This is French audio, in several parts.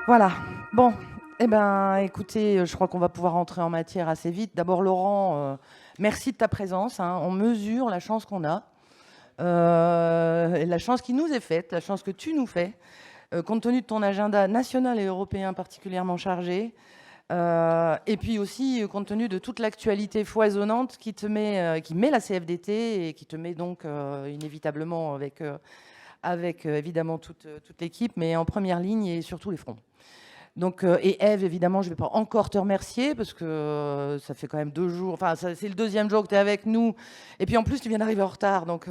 Voilà. Bon, eh ben, écoutez, je crois qu'on va pouvoir entrer en matière assez vite. D'abord, Laurent, merci de ta présence, hein. On mesure la chance qu'on a, et la chance qui nous est faite, la chance que tu nous fais, compte tenu de ton agenda national et européen particulièrement chargé, et puis aussi, compte tenu de toute l'actualité foisonnante qui met la CFDT et qui te met donc inévitablement avec évidemment toute l'équipe, mais en première ligne et sur tous les fronts. Donc, et Ève, évidemment, je ne vais pas encore te remercier parce que ça fait quand même 2 jours, enfin, c'est le deuxième jour que tu es avec nous. Et puis en plus, tu viens d'arriver en retard, donc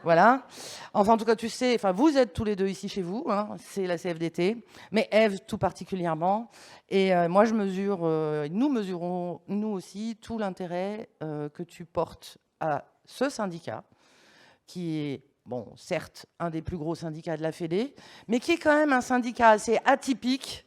voilà. Enfin, en tout cas, tu sais, enfin, vous êtes tous les deux ici chez vous, hein, c'est la CFDT, mais Ève tout particulièrement. Et moi, nous mesurons, nous aussi, tout l'intérêt que tu portes à ce syndicat qui est, bon, certes, un des plus gros syndicats de la Fédé, mais qui est quand même un syndicat assez atypique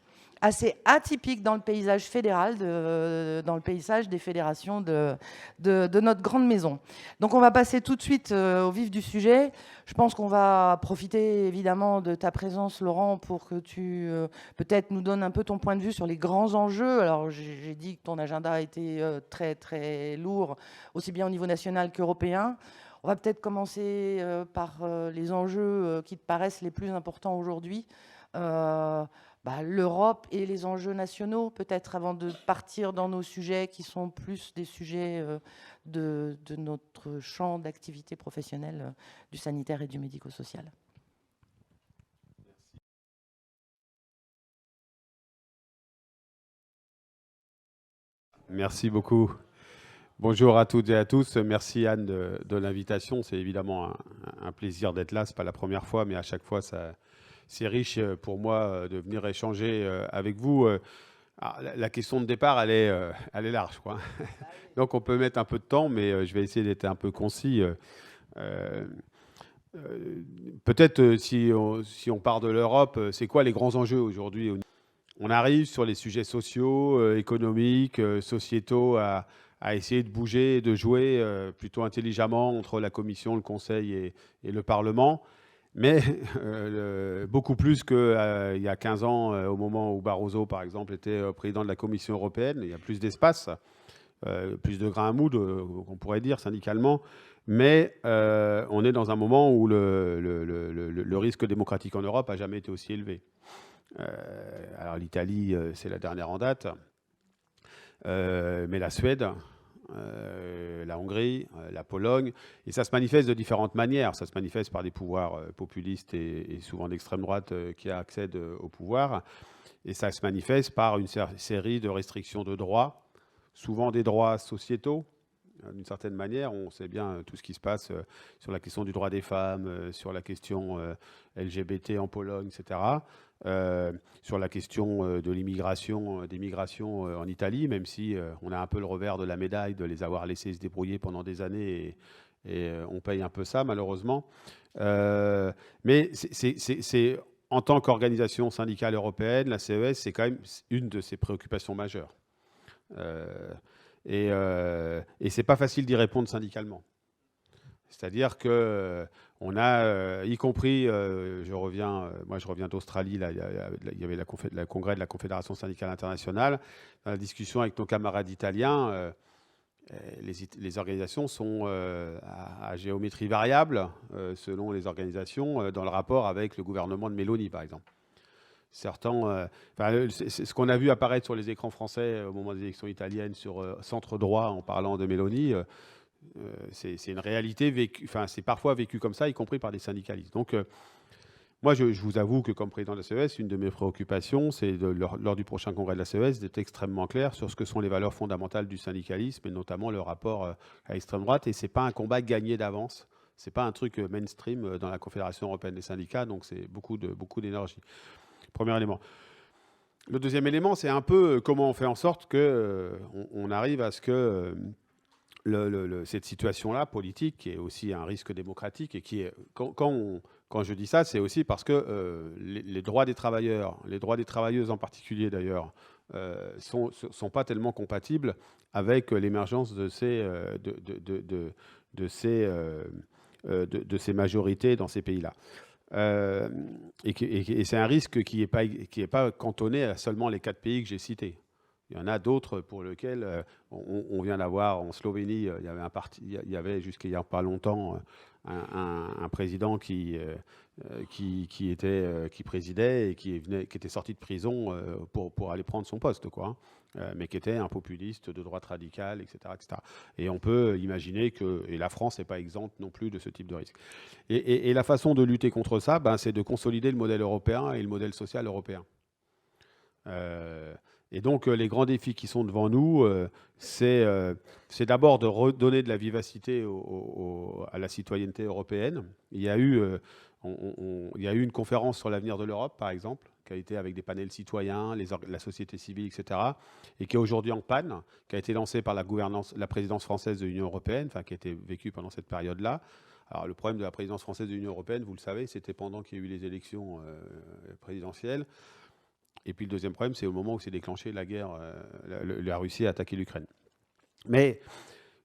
dans le paysage fédéral, dans le paysage des fédérations de notre grande maison. Donc on va passer tout de suite au vif du sujet. Je pense qu'on va profiter évidemment de ta présence, Laurent, pour que tu peut-être nous donnes un peu ton point de vue sur les grands enjeux. Alors j'ai dit que ton agenda a été très très lourd, aussi bien au niveau national qu'européen. On va peut-être commencer par les enjeux qui te paraissent les plus importants aujourd'hui. L'Europe et les enjeux nationaux, peut-être avant de partir dans nos sujets qui sont plus des sujets de notre champ d'activité professionnelle du sanitaire et du médico-social. Merci beaucoup. Bonjour à toutes et à tous. Merci Anne de l'invitation. C'est évidemment un plaisir d'être là. Ce n'est pas la première fois, mais à chaque fois, c'est riche pour moi de venir échanger avec vous. La question de départ, elle est large, quoi. Donc on peut mettre un peu de temps, mais je vais essayer d'être un peu concis. Peut-être si on part de l'Europe, c'est quoi les grands enjeux aujourd'hui? On arrive sur les sujets sociaux, économiques, sociétaux à essayer de bouger, de jouer plutôt intelligemment entre la Commission, le Conseil et le Parlement. Mais beaucoup plus qu'il y a 15 ans, au moment où Barroso, par exemple, était président de la Commission européenne. Il y a plus d'espace, plus de grains à moudre, on pourrait dire, syndicalement. Mais on est dans un moment où le risque démocratique en Europe n'a jamais été aussi élevé. Alors l'Italie, c'est la dernière en date, mais la Suède, la Hongrie, la Pologne, et ça se manifeste de différentes manières. Ça se manifeste par des pouvoirs populistes et souvent d'extrême droite qui accèdent au pouvoir, et ça se manifeste par une série de restrictions de droits, souvent des droits sociétaux. D'une certaine manière, on sait bien tout ce qui se passe sur la question du droit des femmes, sur la question LGBT en Pologne, etc. Sur la question de l'immigration, des migrations en Italie, même si on a un peu le revers de la médaille de les avoir laissés se débrouiller pendant des années et on paye un peu ça, malheureusement. Mais c'est en tant qu'organisation syndicale européenne, la CES, c'est quand même une de ses préoccupations majeures. Et c'est pas facile d'y répondre syndicalement. C'est-à-dire que on a, y compris, je reviens d'Australie, là, il y avait le congrès de la Confédération syndicale internationale. Dans la discussion avec nos camarades italiens, les organisations sont à géométrie variable, selon les organisations, dans le rapport avec le gouvernement de Meloni, par exemple. Certains, c'est ce qu'on a vu apparaître sur les écrans français au moment des élections italiennes sur centre droit en parlant de Meloni. C'est une réalité vécue, enfin c'est parfois vécu comme ça, y compris par des syndicalistes. Donc moi je vous avoue que comme président de la CES, une de mes préoccupations, c'est lors du prochain congrès de la CES d'être extrêmement clair sur ce que sont les valeurs fondamentales du syndicalisme et notamment le rapport à l'extrême droite. Et c'est pas un combat gagné d'avance. C'est pas un truc mainstream dans la Confédération européenne des syndicats, donc c'est beaucoup d'énergie. Premier élément. Le deuxième élément, c'est un peu comment on fait en sorte qu'on arrive à ce que cette situation-là, politique, qui est aussi un risque démocratique, et qui est, quand je dis ça, c'est aussi parce que les droits des travailleurs, les droits des travailleuses en particulier d'ailleurs, sont pas tellement compatibles avec l'émergence de ces majorités dans ces pays-là. Et c'est un risque qui est pas cantonné à seulement les 4 pays que j'ai cités. Il y en a d'autres pour lesquels on vient d'avoir en Slovénie, il y avait jusqu'à il n'y a pas longtemps un président qui présidait et qui était sorti de prison pour aller prendre son poste, quoi, mais qui était un populiste de droite radicale, etc., etc. Et on peut imaginer et la France n'est pas exempte non plus de ce type de risque. Et la façon de lutter contre ça, c'est de consolider le modèle européen et le modèle social européen. Et donc, les grands défis qui sont devant nous, c'est d'abord de redonner de la vivacité à la citoyenneté européenne. Il y a eu une conférence sur l'avenir de l'Europe, par exemple, qui a été avec des panels citoyens, la société civile, etc., et qui est aujourd'hui en panne, qui a été lancée par la présidence française de l'Union européenne, enfin, qui a été vécue pendant cette période-là. Alors, le problème de la présidence française de l'Union européenne, vous le savez, c'était pendant qu'il y a eu les élections présidentielles. Et puis le deuxième problème, c'est au moment où s'est déclenchée la guerre, la Russie a attaqué l'Ukraine. Mais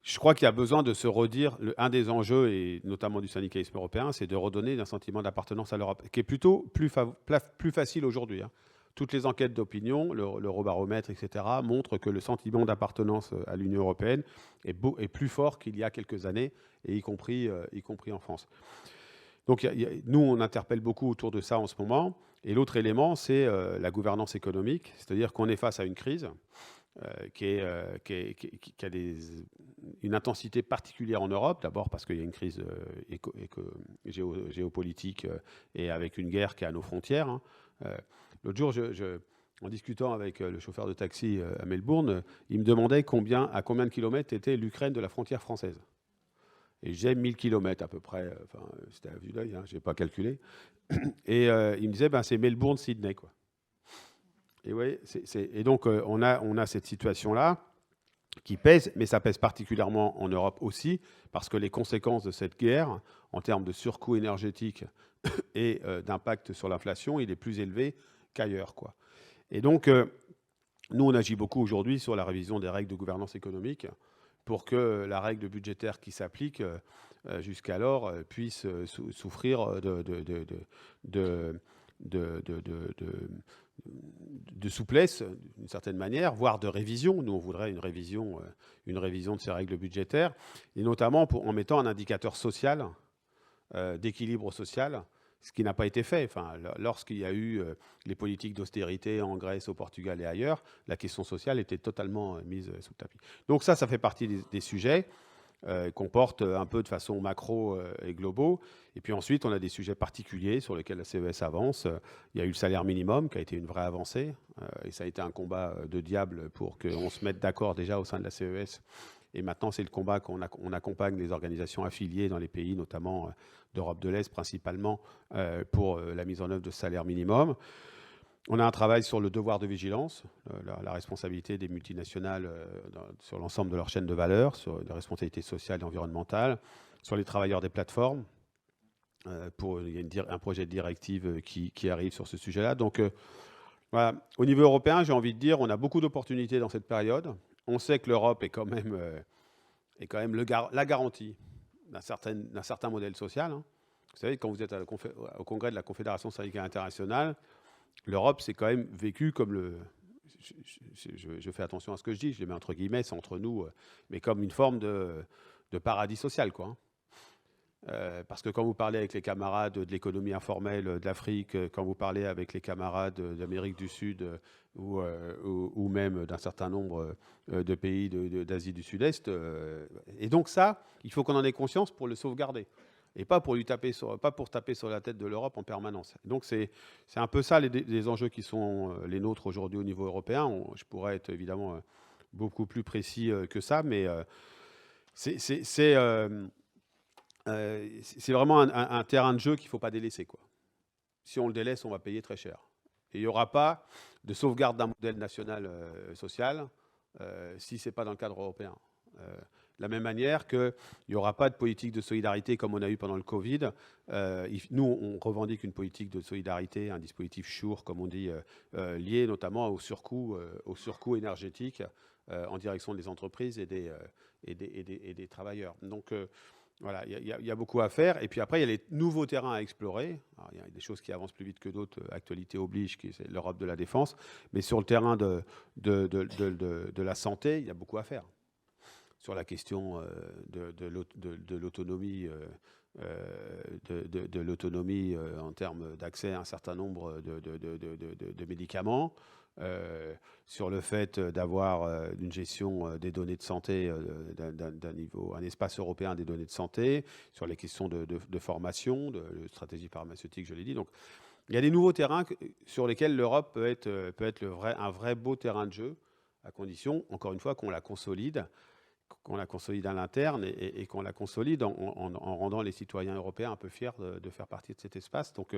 je crois qu'il y a besoin de se redire, un des enjeux, et notamment du syndicalisme européen, c'est de redonner un sentiment d'appartenance à l'Europe, qui est plutôt plus facile aujourd'hui. Hein. Toutes les enquêtes d'opinion, l'Eurobaromètre, etc., montrent que le sentiment d'appartenance à l'Union européenne est plus fort qu'il y a quelques années, et y compris en France. Donc nous, on interpelle beaucoup autour de ça en ce moment. Et l'autre élément, c'est la gouvernance économique, c'est-à-dire qu'on est face à une crise qui a une intensité particulière en Europe, d'abord parce qu'il y a une crise géopolitique et avec une guerre qui est à nos frontières. Hein. L'autre jour, en discutant avec le chauffeur de taxi à Melbourne, il me demandait à combien de kilomètres était l'Ukraine de la frontière française. Et j'ai 1000 km à peu près, enfin, c'était à vue d'œil, hein, je n'ai pas calculé. Et il me disait, c'est Melbourne-Sydney, quoi. Et, ouais, et donc, on a cette situation-là qui pèse, mais ça pèse particulièrement en Europe aussi, parce que les conséquences de cette guerre, en termes de surcoût énergétique et d'impact sur l'inflation, il est plus élevé qu'ailleurs, quoi. Et donc, nous, on agit beaucoup aujourd'hui sur la révision des règles de gouvernance économique pour que la règle budgétaire qui s'applique jusqu'alors puisse souffrir de souplesse, d'une certaine manière, voire de révision. Nous, on voudrait une révision de ces règles budgétaires, et notamment en mettant un indicateur social, d'équilibre social, ce qui n'a pas été fait. Enfin, lorsqu'il y a eu les politiques d'austérité en Grèce, au Portugal et ailleurs, la question sociale était totalement mise sous le tapis. Donc ça fait partie des sujets qu'on porte un peu de façon macro et globaux. Et puis ensuite, on a des sujets particuliers sur lesquels la CES avance. Il y a eu le salaire minimum qui a été une vraie avancée. Et ça a été un combat de diable pour qu'on se mette d'accord déjà au sein de la CES. Et maintenant, c'est le combat qu'on accompagne les organisations affiliées dans les pays, notamment d'Europe de l'Est principalement, pour la mise en œuvre de ce salaire minimum. On a un travail sur le devoir de vigilance, la responsabilité des multinationales sur l'ensemble de leur chaîne de valeur, sur la responsabilité sociale et environnementale, sur les travailleurs des plateformes. Il y a un projet de directive qui arrive sur ce sujet-là. Donc, voilà. Au niveau européen, j'ai envie de dire, on a beaucoup d'opportunités dans cette période. On sait que l'Europe est quand même la garantie d'un certain modèle social. Hein. Vous savez, quand vous êtes au congrès de la Confédération syndicale internationale, l'Europe, c'est quand même vécu comme je fais attention à ce que je dis, je les mets entre guillemets, c'est entre nous, mais comme une forme de paradis social, quoi. Parce que quand vous parlez avec les camarades de l'économie informelle de l'Afrique, quand vous parlez avec les camarades d'Amérique du Sud ou même d'un certain nombre de pays d'Asie du Sud-Est, et donc ça, il faut qu'on en ait conscience pour le sauvegarder. Et pas pour taper sur la tête de l'Europe en permanence. Donc c'est un peu ça les enjeux qui sont les nôtres aujourd'hui au niveau européen. Je pourrais être évidemment beaucoup plus précis que ça, mais c'est vraiment un terrain de jeu qu'il ne faut pas délaisser, quoi. Si on le délaisse, on va payer très cher. Et il n'y aura pas de sauvegarde d'un modèle national social si ce n'est pas dans le cadre européen. De la même manière qu'il n'y aura pas de politique de solidarité comme on a eu pendant le Covid. Nous, on revendique une politique de solidarité, un dispositif SURE, comme on dit, lié notamment au surcoût énergétique en direction des entreprises et des travailleurs. Donc, Voilà, il y a beaucoup à faire. Et puis après, il y a les nouveaux terrains à explorer. Alors, il y a des choses qui avancent plus vite que d'autres, actualité oblige, qui c'est l'Europe de la défense. Mais sur le terrain de la santé, il y a beaucoup à faire. Sur la question de l'autonomie, de l'autonomie en termes d'accès à un certain nombre de médicaments, sur le fait d'avoir une gestion des données de santé d'un niveau, un espace européen des données de santé, sur les questions de formation, de stratégie pharmaceutique, je l'ai dit. Donc, il y a des nouveaux terrains sur lesquels l'Europe peut être un vrai beau terrain de jeu, à condition, encore une fois, qu'on la consolide à l'interne et qu'on la consolide en rendant les citoyens européens un peu fiers de faire partie de cet espace. Donc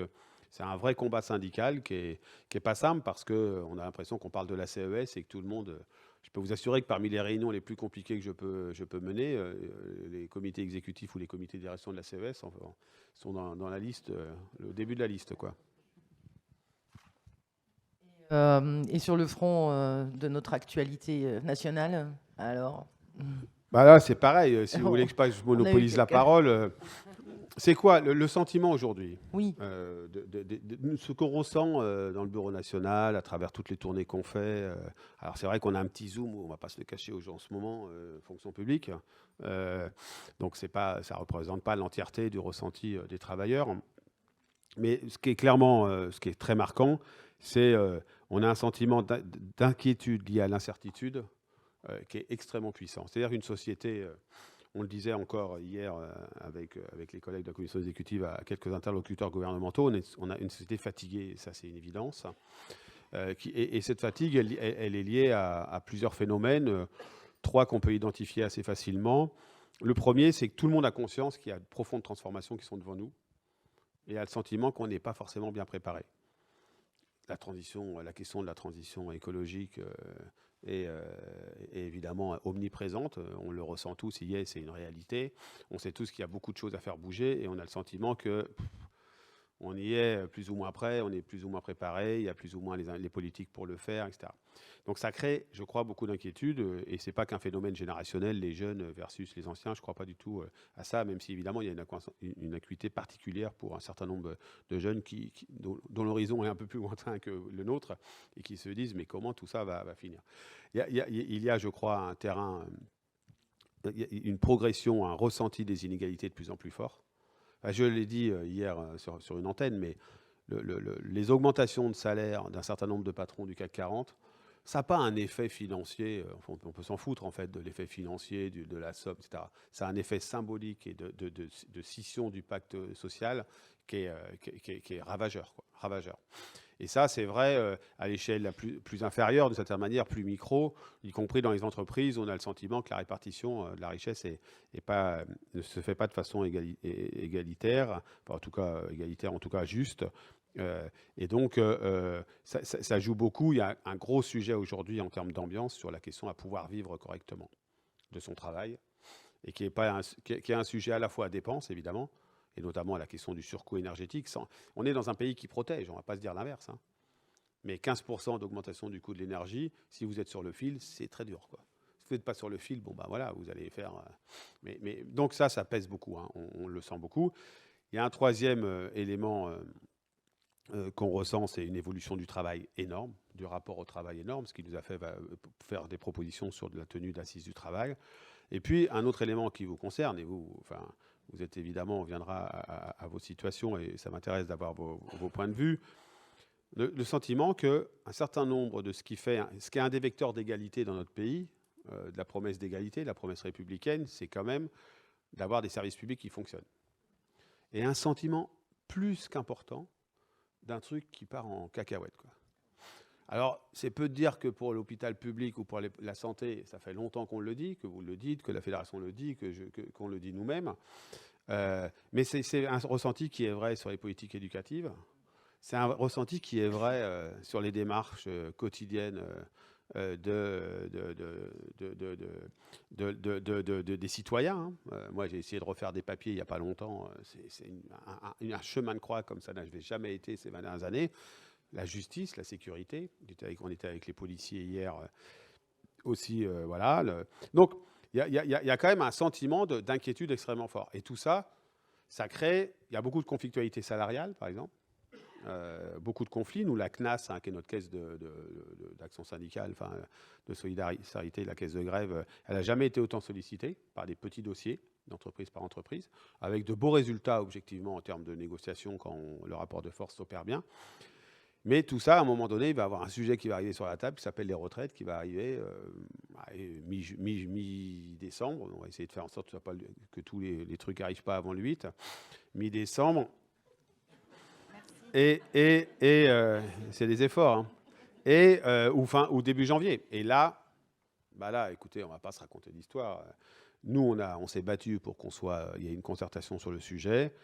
c'est un vrai combat syndical qui est pas simple parce qu'on a l'impression qu'on parle de la CES et que tout le monde... Je peux vous assurer que parmi les réunions les plus compliquées que je peux mener, les comités exécutifs ou les comités de direction de la CES sont dans la liste, le début de la liste, quoi. Et sur le front de notre actualité nationale, alors Bah là, c'est pareil. Si vous voulez que je monopolise la parole, c'est quoi le sentiment aujourd'hui? Oui. Ce qu'on ressent dans le Bureau national, à travers toutes les tournées qu'on fait. Alors c'est vrai qu'on a un petit zoom, on ne va pas se le cacher en ce moment, fonction publique. Donc ça ne représente pas l'entièreté du ressenti des travailleurs. Mais ce qui est clairement, ce qui est très marquant, c'est on a un sentiment d'inquiétude lié à l'incertitude qui est extrêmement puissant. C'est-à-dire une société, on le disait encore hier avec les collègues de la commission exécutive à quelques interlocuteurs gouvernementaux, on a une société fatiguée, ça c'est une évidence. Et cette fatigue, elle est liée à plusieurs phénomènes, 3 qu'on peut identifier assez facilement. Le premier, c'est que tout le monde a conscience qu'il y a de profondes transformations qui sont devant nous et a le sentiment qu'on n'est pas forcément bien préparé. La question de la transition écologique est évidemment omniprésente. On le ressent tous, c'est une réalité. On sait tous qu'il y a beaucoup de choses à faire bouger et on a le sentiment que on y est plus ou moins prêt, on est plus ou moins préparé, il y a plus ou moins les politiques pour le faire, etc. Donc ça crée, je crois, beaucoup d'inquiétudes et c'est pas qu'un phénomène générationnel, les jeunes versus les anciens. Je crois pas du tout à ça, même si évidemment il y a une acuité particulière pour un certain nombre de jeunes dont l'horizon est un peu plus lointain que le nôtre et qui se disent mais comment tout ça va finir. Il y a, je crois, un terrain, une progression, un ressenti des inégalités de plus en plus fort. Je l'ai dit hier sur une antenne, mais les augmentations de salaire d'un certain nombre de patrons du CAC 40, ça n'a pas un effet financier, on peut s'en foutre en fait de l'effet financier, de la somme, etc. Ça a un effet symbolique et de scission du pacte social qui est ravageur, quoi, ravageur. Et ça, c'est vrai à l'échelle la plus inférieure, d'une certaine manière, plus micro, y compris dans les entreprises, on a le sentiment que la répartition de la richesse ne se fait pas de façon égalitaire, enfin, en tout cas juste. Et donc, ça joue beaucoup. Il y a un gros sujet aujourd'hui en termes d'ambiance sur la question à pouvoir vivre correctement de son travail, et qui est un sujet à la fois à dépenses, évidemment, et notamment à la question du surcoût énergétique. On est dans un pays qui protège, on ne va pas se dire l'inverse. Hein. Mais 15% d'augmentation du coût de l'énergie, si vous êtes sur le fil, c'est très dur, quoi. Si vous n'êtes pas sur le fil, bon, bah voilà, vous allez faire... Mais donc ça pèse beaucoup, hein, on le sent beaucoup. Il y a un troisième élément qu'on ressent, c'est une évolution du travail énorme, du rapport au travail énorme, ce qui nous a fait faire des propositions sur de la tenue d'assises du travail. Et puis, un autre élément qui vous concerne, et vous êtes évidemment, on viendra à vos situations, et ça m'intéresse d'avoir vos points de vue, le sentiment qu'un certain nombre de ce qui est un des vecteurs d'égalité dans notre pays, de la promesse d'égalité, de la promesse républicaine, c'est quand même d'avoir des services publics qui fonctionnent. Et un sentiment plus qu'important d'un truc qui part en cacahuète, quoi. Alors, c'est peu de dire que pour l'hôpital public ou pour la santé, ça fait longtemps qu'on le dit, que vous le dites, que la fédération le dit, qu'on le dit nous-mêmes. Mais c'est un ressenti qui est vrai sur les politiques éducatives. C'est un ressenti qui est vrai sur les démarches quotidiennes des citoyens. Hein. Moi, j'ai essayé de refaire des papiers il n'y a pas longtemps. C'est un chemin de croix comme ça n'avait jamais été ces 20 dernières années. La justice, la sécurité. On était avec les policiers hier aussi. Voilà. Donc, il y a quand même un sentiment d'inquiétude extrêmement fort. Et tout ça, ça crée... Il y a beaucoup de conflictualité salariale, par exemple. Beaucoup de conflits. Nous, la CNAS, qui est notre caisse d'action syndicale, enfin, de solidarité, la caisse de grève, elle n'a jamais été autant sollicitée par des petits dossiers, d'entreprise par entreprise, avec de beaux résultats, objectivement, en termes de négociation, quand le rapport de force s'opère bien. Mais tout ça, à un moment donné, il va y avoir un sujet qui va arriver sur la table, qui s'appelle les retraites, qui va arriver mi-décembre. On va essayer de faire en sorte que tous les trucs n'arrivent pas avant le 8. Mi-décembre. Et c'est des efforts. Hein. Ou début janvier. Et là, écoutez, on ne va pas se raconter d'histoire. Nous, on s'est battu pour il y ait une concertation sur le sujet.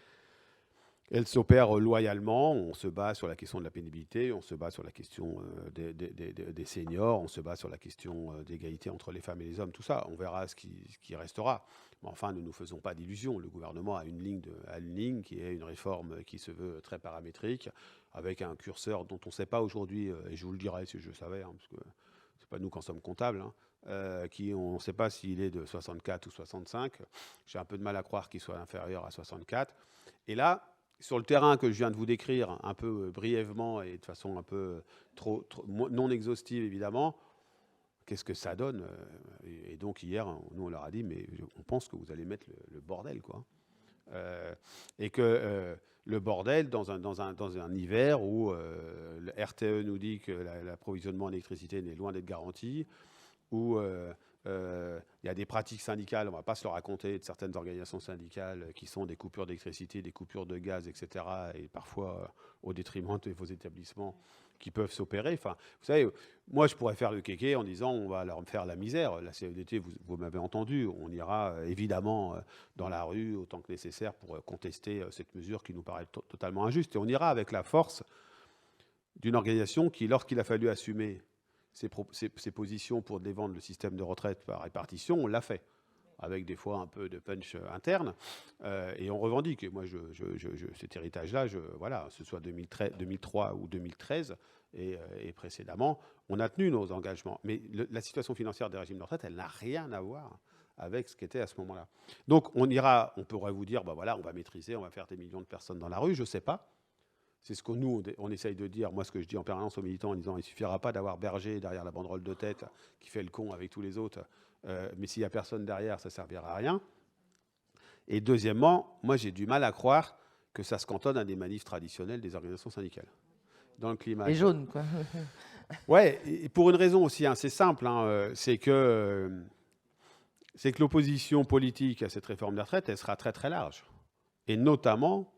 Elle s'opère loyalement. On se bat sur la question de la pénibilité, on se bat sur la question des seniors, on se bat sur la question d'égalité entre les femmes et les hommes, tout ça. On verra ce qui restera. Mais enfin, ne nous faisons pas d'illusions. Le gouvernement a une ligne qui est une réforme qui se veut très paramétrique, avec un curseur dont on ne sait pas aujourd'hui, et je vous le dirai si je savais, hein, parce que ce n'est pas nous qui en sommes comptables, hein, on ne sait pas s'il est de 64 ou 65. J'ai un peu de mal à croire qu'il soit inférieur à 64. Et là, sur le terrain que je viens de vous décrire un peu brièvement et de façon un peu non exhaustive évidemment, qu'est-ce que ça donne? Et donc hier, nous on leur a dit, mais on pense que vous allez mettre le bordel, quoi. Et que le bordel dans un hiver où le RTE nous dit que l'approvisionnement en électricité n'est loin d'être garanti, où il y a des pratiques syndicales, on ne va pas se le raconter, de certaines organisations syndicales qui sont des coupures d'électricité, des coupures de gaz, etc. Et parfois au détriment de vos établissements qui peuvent s'opérer. Enfin, vous savez, moi je pourrais faire le kéké en disant on va leur faire la misère. La CFDT, vous m'avez entendu, on ira évidemment dans la rue autant que nécessaire pour contester cette mesure qui nous paraît totalement injuste. Et on ira avec la force d'une organisation qui, lorsqu'il a fallu assumer ses positions pour défendre le système de retraite par répartition, on l'a fait, avec des fois un peu de punch interne, et on revendique. Et moi, cet héritage-là, voilà, ce soit 2003 ou 2013 et précédemment, on a tenu nos engagements. Mais la situation financière des régimes de retraite, elle n'a rien à voir avec ce qu'était à ce moment-là. Donc, on pourrait vous dire, voilà, on va maîtriser, on va faire des millions de personnes dans la rue, je ne sais pas. C'est ce que nous, on essaye de dire. Moi, ce que je dis en permanence aux militants en disant il ne suffira pas d'avoir Berger derrière la banderole de tête qui fait le con avec tous les autres, mais s'il n'y a personne derrière, ça ne servira à rien. Et deuxièmement, moi, j'ai du mal à croire que ça se cantonne à des manifs traditionnels des organisations syndicales. Dans le climat. Les jaunes, quoi. Ouais, et pour une raison aussi assez simple, hein, c'est que l'opposition politique à cette réforme des retraites, elle sera très très large. Et notamment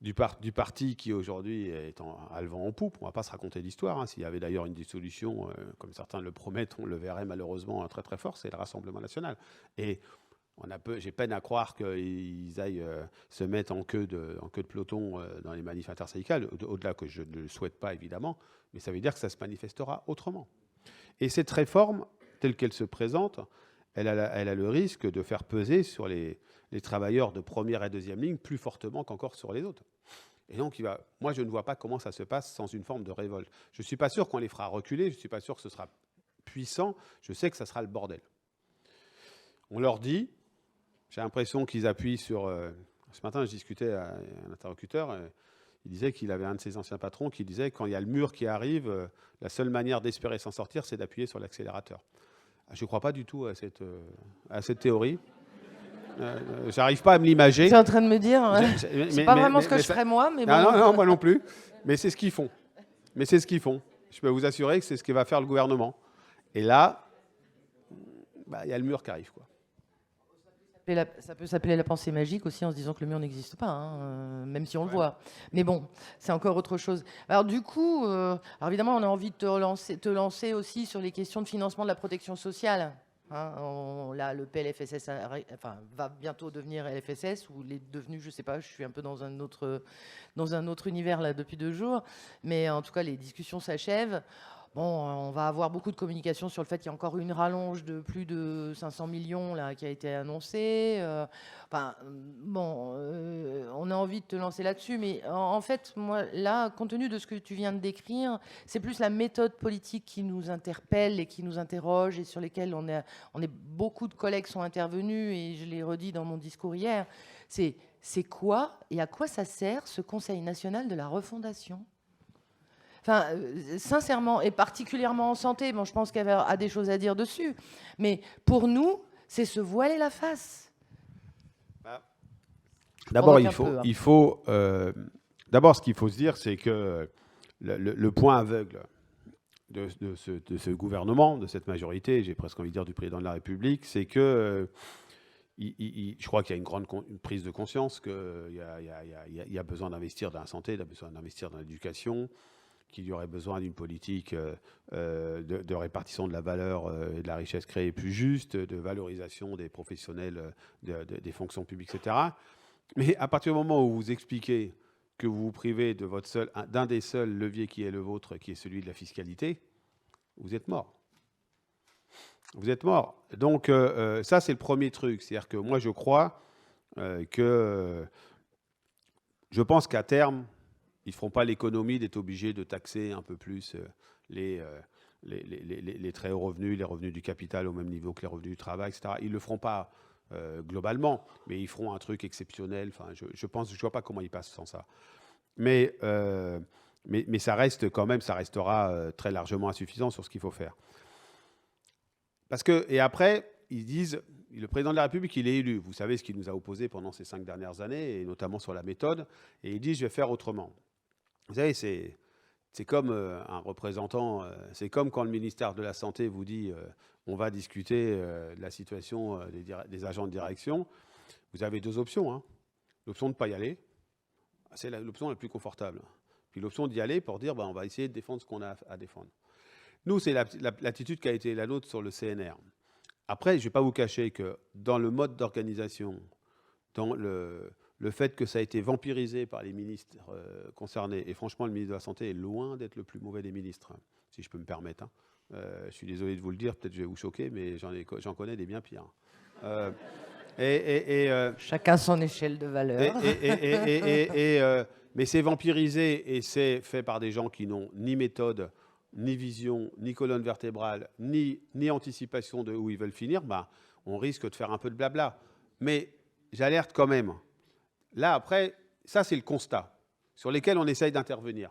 du parti qui aujourd'hui est à le vent en poupe. On ne va pas se raconter d'histoire. Hein. S'il y avait d'ailleurs une dissolution, comme certains le promettent, on le verrait malheureusement très très fort, c'est le Rassemblement national. Et j'ai peine à croire qu'ils aillent se mettre en queue de peloton dans les manifs intersyndicales, au-delà que je ne le souhaite pas évidemment, mais ça veut dire que ça se manifestera autrement. Et cette réforme, telle qu'elle se présente, elle a le risque de faire peser sur les travailleurs de première et deuxième ligne plus fortement qu'encore sur les autres. Et donc, moi, je ne vois pas comment ça se passe sans une forme de révolte. Je ne suis pas sûr qu'on les fera reculer, je ne suis pas sûr que ce sera puissant, je sais que ça sera le bordel. On leur dit, j'ai l'impression qu'ils appuient sur... ce matin, je discutais à un interlocuteur, il disait qu'il avait un de ses anciens patrons qui disait quand il y a le mur qui arrive, la seule manière d'espérer s'en sortir, c'est d'appuyer sur l'accélérateur. Je ne crois pas du tout à cette théorie. J'arrive pas à me l'imager. Tu es en train de me dire, c'est pas vraiment ce que je ferais moi, mais bon. Non, moi non plus. Mais c'est ce qu'ils font. Je peux vous assurer que c'est ce que va faire le gouvernement. Et là, il y a le mur qui arrive, quoi. Ça peut s'appeler la pensée magique aussi en se disant que le mur n'existe pas, hein, même si on le voit. Mais bon, c'est encore autre chose. Alors du coup, évidemment, on a envie de te lancer aussi sur les questions de financement de la protection sociale. Hein, là, le PLFSS va bientôt devenir LFSS, ou il est devenu, je ne sais pas, je suis un peu dans un autre univers là depuis 2 jours. Mais en tout cas, les discussions s'achèvent. Bon, on va avoir beaucoup de communication sur le fait qu'il y a encore une rallonge de plus de 500 millions là, qui a été annoncée. On a envie de te lancer là-dessus, mais en fait, moi, là, compte tenu de ce que tu viens de décrire, c'est plus la méthode politique qui nous interpelle et qui nous interroge et sur lesquelles beaucoup de collègues sont intervenus, et je l'ai redit dans mon discours hier. C'est quoi et à quoi ça sert ce Conseil national de la refondation ? Enfin, sincèrement, et particulièrement en santé, bon, je pense qu'elle a des choses à dire dessus, mais pour nous, c'est se voiler la face. D'abord, d'abord, ce qu'il faut se dire, c'est que le point aveugle de ce gouvernement, de cette majorité, j'ai presque envie de dire du président de la République, c'est que je crois qu'il y a une prise de conscience qu'il y a besoin d'investir dans la santé, il y a besoin d'investir dans l'éducation, qu'il y aurait besoin d'une politique de répartition de la valeur et de la richesse créée plus juste, de valorisation des professionnels des fonctions publiques, etc. Mais à partir du moment où vous expliquez que vous vous privez de d'un des seuls leviers qui est le vôtre, qui est celui de la fiscalité, vous êtes mort. Vous êtes mort. Donc ça, c'est le premier truc. C'est-à-dire que moi, je crois je pense qu'à terme, ils ne feront pas l'économie d'être obligés de taxer un peu plus les très hauts revenus, les revenus du capital au même niveau que les revenus du travail, etc. Ils ne le feront pas globalement, mais ils feront un truc exceptionnel. Enfin, je ne vois pas comment ils passent sans ça. Mais ça reste quand même, ça restera très largement insuffisant sur ce qu'il faut faire. Et après, ils disent, le président de la République, il est élu. Vous savez ce qu'il nous a opposé pendant ces 5 dernières années, et notamment sur la méthode. Et il dit, je vais faire autrement. Vous savez, c'est comme un représentant, c'est comme quand le ministère de la Santé vous dit on va discuter de la situation des agents de direction. Vous avez 2 options. Hein. L'option de ne pas y aller, c'est l'option la plus confortable. Puis l'option d'y aller pour dire on va essayer de défendre ce qu'on a à défendre. Nous, c'est l'attitude qui a été la nôtre sur le CNR. Après, je ne vais pas vous cacher que dans le mode d'organisation, dans le fait que ça a été vampirisé par les ministres concernés, et franchement, le ministre de la Santé est loin d'être le plus mauvais des ministres, hein, si je peux me permettre. Hein. Je suis désolé de vous le dire, peut-être que je vais vous choquer, mais j'en connais des bien pires. Chacun son échelle de valeur. Mais c'est vampirisé et c'est fait par des gens qui n'ont ni méthode, ni vision, ni colonne vertébrale, ni anticipation de où ils veulent finir. On risque de faire un peu de blabla. Mais j'alerte quand même. Là, après, ça, c'est le constat sur lesquels on essaye d'intervenir.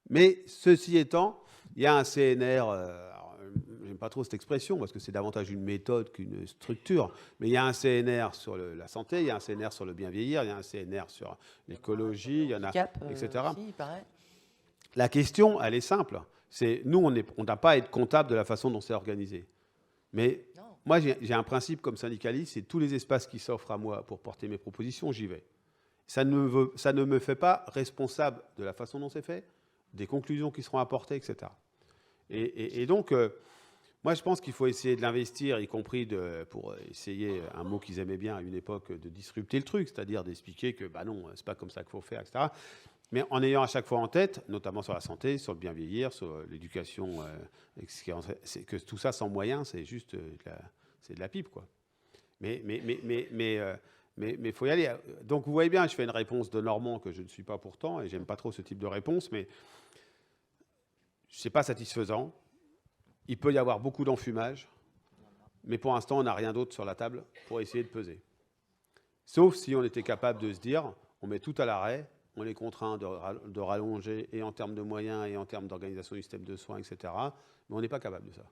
Mais ceci étant, il y a un CNR, j'aime pas trop cette expression parce que c'est davantage une méthode qu'une structure, mais il y a un CNR sur la santé, il y a un CNR sur le bien vieillir, il y a un CNR sur l'écologie, il y en a, etc. Aussi, il paraît. La question, elle est simple. Nous, on n'a pas à être comptable de la façon dont c'est organisé. Mais non. Moi, j'ai un principe comme syndicaliste, c'est tous les espaces qui s'offrent à moi pour porter mes propositions, j'y vais. Ça ne me fait pas responsable de la façon dont c'est fait, des conclusions qui seront apportées, etc. Et donc, moi, je pense qu'il faut essayer de l'investir, y compris pour essayer, un mot qu'ils aimaient bien à une époque, de disrupter le truc, c'est-à-dire d'expliquer que, non, c'est pas comme ça qu'il faut faire, etc. Mais en ayant à chaque fois en tête, notamment sur la santé, sur le bien vieillir, sur l'éducation, que tout ça sans moyens, c'est juste c'est de la pipe, quoi. Mais il faut y aller. Donc vous voyez bien, je fais une réponse de Normand que je ne suis pas pourtant, et j'aime pas trop ce type de réponse, mais c'est pas satisfaisant. Il peut y avoir beaucoup d'enfumage, mais pour l'instant, on n'a rien d'autre sur la table pour essayer de peser. Sauf si on était capable de se dire, on met tout à l'arrêt, on est contraint de rallonger, et en termes de moyens, et en termes d'organisation du système de soins, etc. Mais on n'est pas capable de ça.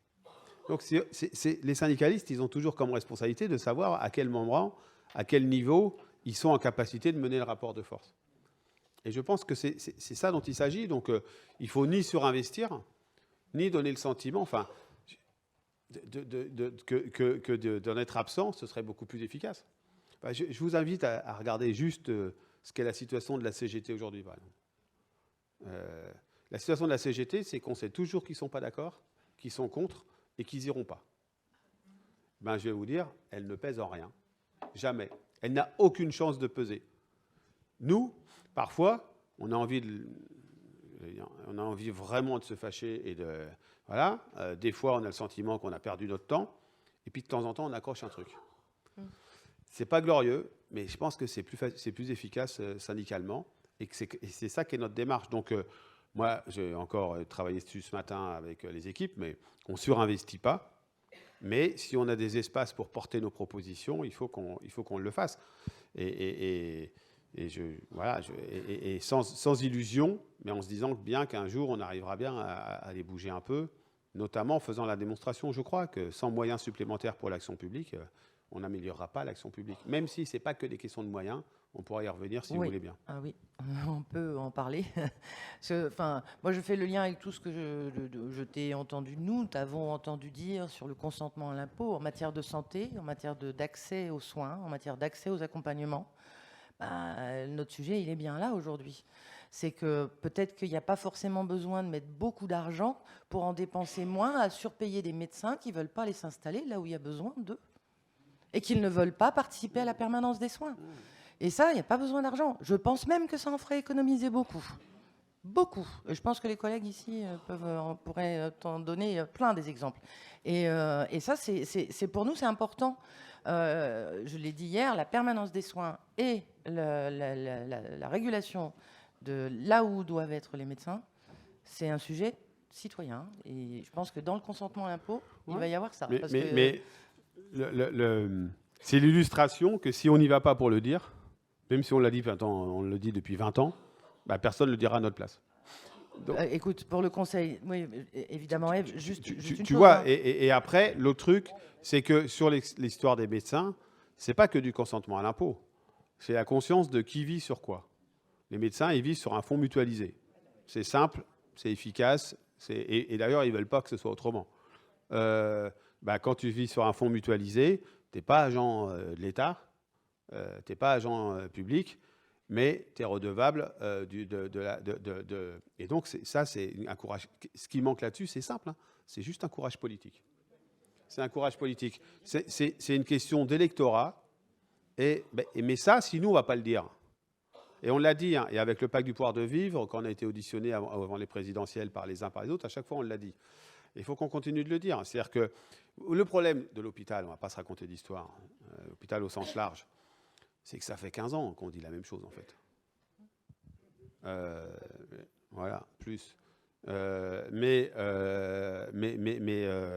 Donc les syndicalistes, ils ont toujours comme responsabilité de savoir à quel moment, à quel niveau, ils sont en capacité de mener le rapport de force. Et je pense que c'est ça dont il s'agit. Donc il ne faut ni surinvestir, ni donner le sentiment, que d'en être absent, ce serait beaucoup plus efficace. Je vous invite à regarder juste ce qu'est la situation de la CGT aujourd'hui. La situation de la CGT, c'est qu'on sait toujours qu'ils ne sont pas d'accord, qu'ils sont contre et qu'ils n'iront pas. Je vais vous dire, elle ne pèse en rien. Jamais. Elle n'a aucune chance de peser. Nous, parfois, on a envie vraiment de se fâcher et Voilà. Des fois, on a le sentiment qu'on a perdu notre temps. Et puis, de temps en temps, on accroche un truc. C'est pas glorieux, mais je pense que c'est plus efficace syndicalement. Et c'est ça qui est notre démarche. Donc, moi, j'ai encore travaillé dessus ce matin avec les équipes, mais on ne surinvestit pas. Mais si on a des espaces pour porter nos propositions, il faut qu'on le fasse. Et sans illusion, mais en se disant bien qu'un jour, on arrivera bien à les bouger un peu, notamment en faisant la démonstration. Je crois que sans moyens supplémentaires pour l'action publique, on n'améliorera pas l'action publique. Même si ce n'est pas que des questions de moyens, on pourra y revenir si vous voulez bien. Ah oui, on peut en parler. Moi, je fais le lien avec tout ce que je t'ai entendu, nous t'avons entendu dire sur le consentement à l'impôt en matière de santé, en matière d'accès aux soins, en matière d'accès aux accompagnements. Notre sujet, il est bien là aujourd'hui. C'est que peut-être qu'il n'y a pas forcément besoin de mettre beaucoup d'argent pour en dépenser moins à surpayer des médecins qui ne veulent pas aller s'installer là où il y a besoin d'eux et qu'ils ne veulent pas participer à la permanence des soins. Et ça, il n'y a pas besoin d'argent. Je pense même que ça en ferait économiser beaucoup. Beaucoup. Et je pense que les collègues ici pourraient t'en donner plein des exemples. Et ça, c'est pour nous, c'est important. Je l'ai dit hier, la permanence des soins et la régulation de là où doivent être les médecins, c'est un sujet citoyen. Et je pense que dans le consentement à l'impôt, il va y avoir ça. Mais c'est l'illustration que si on n'y va pas pour le dire, même si on l'a dit, on le dit depuis 20 ans, personne ne le dira à notre place. Donc, écoute, pour le conseil, oui, évidemment, Ève, juste une tu chose, vois, hein. Et après, l'autre truc, c'est que sur l'histoire des médecins, c'est pas que du consentement à l'impôt. C'est la conscience de qui vit sur quoi. Les médecins, ils vivent sur un fonds mutualisé. C'est simple, c'est efficace, et d'ailleurs, ils veulent pas que ce soit autrement. Quand tu vis sur un fonds mutualisé, tu n'es pas agent de l'État, tu n'es pas agent public, mais tu es redevable et donc ça, c'est un courage. Ce qui manque là-dessus, c'est simple, hein, c'est juste un courage politique. C'est un courage politique. C'est une question d'électorat, mais ça, si nous, on ne va pas le dire. Et on l'a dit, hein, et avec le pacte du pouvoir de vivre, quand on a été auditionné avant les présidentielles par les uns par les autres, à chaque fois, on l'a dit. Il faut qu'on continue de le dire. C'est-à-dire que le problème de l'hôpital, on ne va pas se raconter d'histoire, l'hôpital au sens large, c'est que ça fait 15 ans qu'on dit la même chose, en fait. Voilà, plus. Mais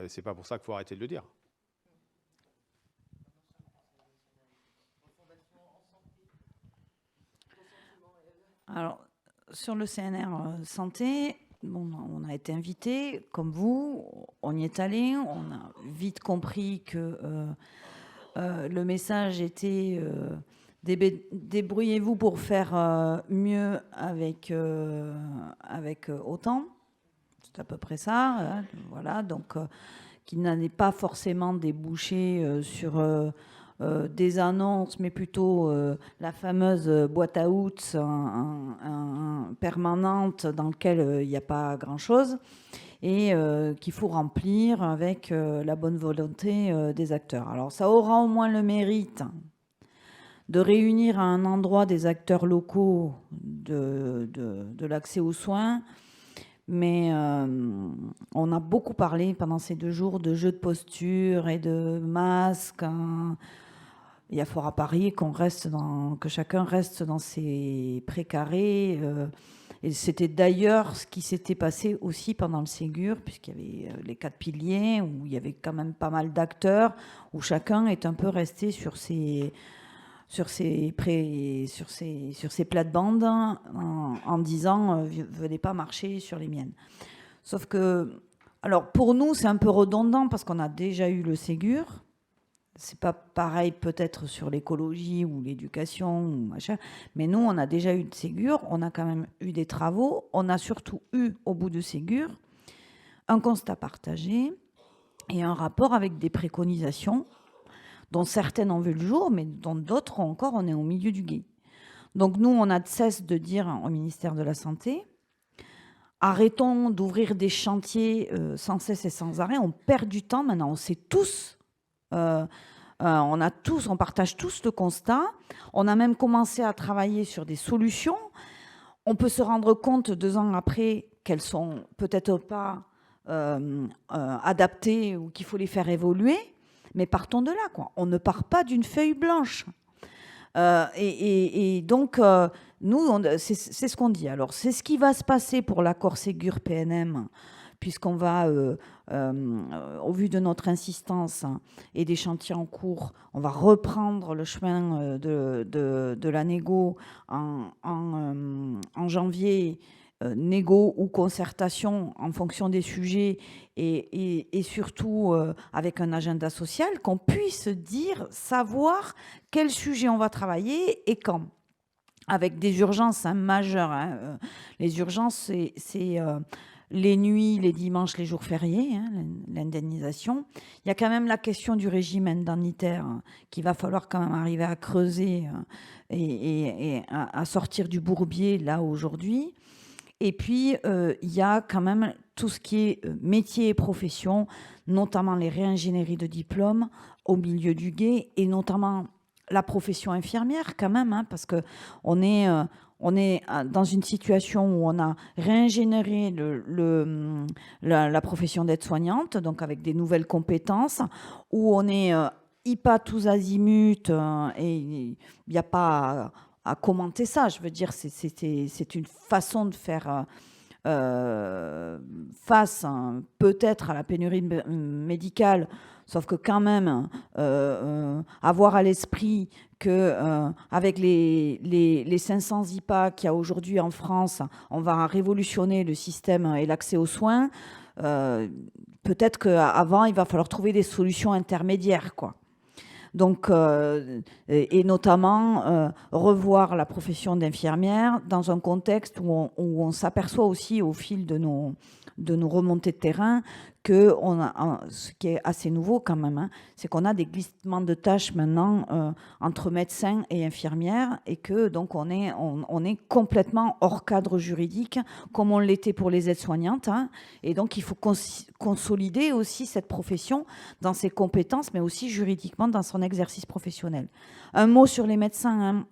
c'est pas pour ça qu'il faut arrêter de le dire. Alors, sur le CNR santé, bon, on a été invité, comme vous, on y est allé, on a vite compris que le message était débrouillez-vous pour faire mieux avec autant. C'est à peu près ça. Hein, voilà, donc qui n'allait pas forcément déboucher sur des annonces, mais plutôt la fameuse boîte à outils permanente dans laquelle il n'y a pas grand-chose et qu'il faut remplir avec la bonne volonté des acteurs. Alors ça aura au moins le mérite de réunir à un endroit des acteurs locaux de l'accès aux soins, mais on a beaucoup parlé pendant ces 2 jours de jeux de posture et de masques. Il y a fort à parier que chacun reste dans ses précarés. Et c'était d'ailleurs ce qui s'était passé aussi pendant le Ségur, puisqu'il y avait les 4 piliers, où il y avait quand même pas mal d'acteurs, où chacun est un peu resté sur ses plates-bandes en disant venez pas marcher sur les miennes. Sauf que, alors pour nous, c'est un peu redondant parce qu'on a déjà eu le Ségur. C'est pas pareil peut-être sur l'écologie ou l'éducation ou machin, mais nous on a déjà eu le Ségur, on a quand même eu des travaux, on a surtout eu au bout de Ségur un constat partagé et un rapport avec des préconisations dont certaines ont vu le jour, mais dont d'autres encore on est au milieu du gué. Donc nous on a de cesse de dire au ministère de la Santé arrêtons d'ouvrir des chantiers sans cesse et sans arrêt, on perd du temps maintenant, on sait tous. On partage tous le constat. On a même commencé à travailler sur des solutions. On peut se rendre compte 2 ans après qu'elles sont peut-être pas adapter ou qu'il faut les faire évoluer, mais partons de là, quoi. On ne part pas d'une feuille blanche. Et donc, nous, c'est ce qu'on dit. Alors, c'est ce qui va se passer pour l'accord Ségur-PNM, puisqu'on va, au vu de notre insistance et des chantiers en cours, on va reprendre le chemin de la négo en janvier, négo ou concertation en fonction des sujets et surtout avec un agenda social, qu'on puisse savoir quel sujet on va travailler et quand. Avec des urgences majeures. Les urgences, c'est les nuits, les dimanches, les jours fériés, l'indemnisation. Il y a quand même la question du régime indemnitaire qu'il va falloir quand même arriver à creuser et à sortir du bourbier là aujourd'hui. Et puis, il y a quand même tout ce qui est métier et profession, notamment les réingénieries de diplômes au milieu du gué, et notamment la profession infirmière quand même, parce qu'on est dans une situation où on a réingénéré la profession d'aide-soignante, donc avec des nouvelles compétences, où on est IPA tous azimuts, et il n'y a pas à commenter ça. Je veux dire, c'est une façon de faire face peut-être à la pénurie médicale, sauf que quand même avoir à l'esprit que avec les 500 IPA qu'il y a aujourd'hui en France, on va révolutionner le système et l'accès aux soins. Peut-être qu'avant, il va falloir trouver des solutions intermédiaires, quoi. Donc, et notamment revoir la profession d'infirmière dans un contexte où on s'aperçoit aussi au fil de nos remontées de terrain que ce qui est assez nouveau quand même, c'est qu'on a des glissements de tâches maintenant entre médecins et infirmières, et que donc on est complètement hors cadre juridique comme on l'était pour les aides-soignantes, et donc il faut consolider aussi cette profession dans ses compétences, mais aussi juridiquement dans son exercice professionnel. Un mot sur les médecins.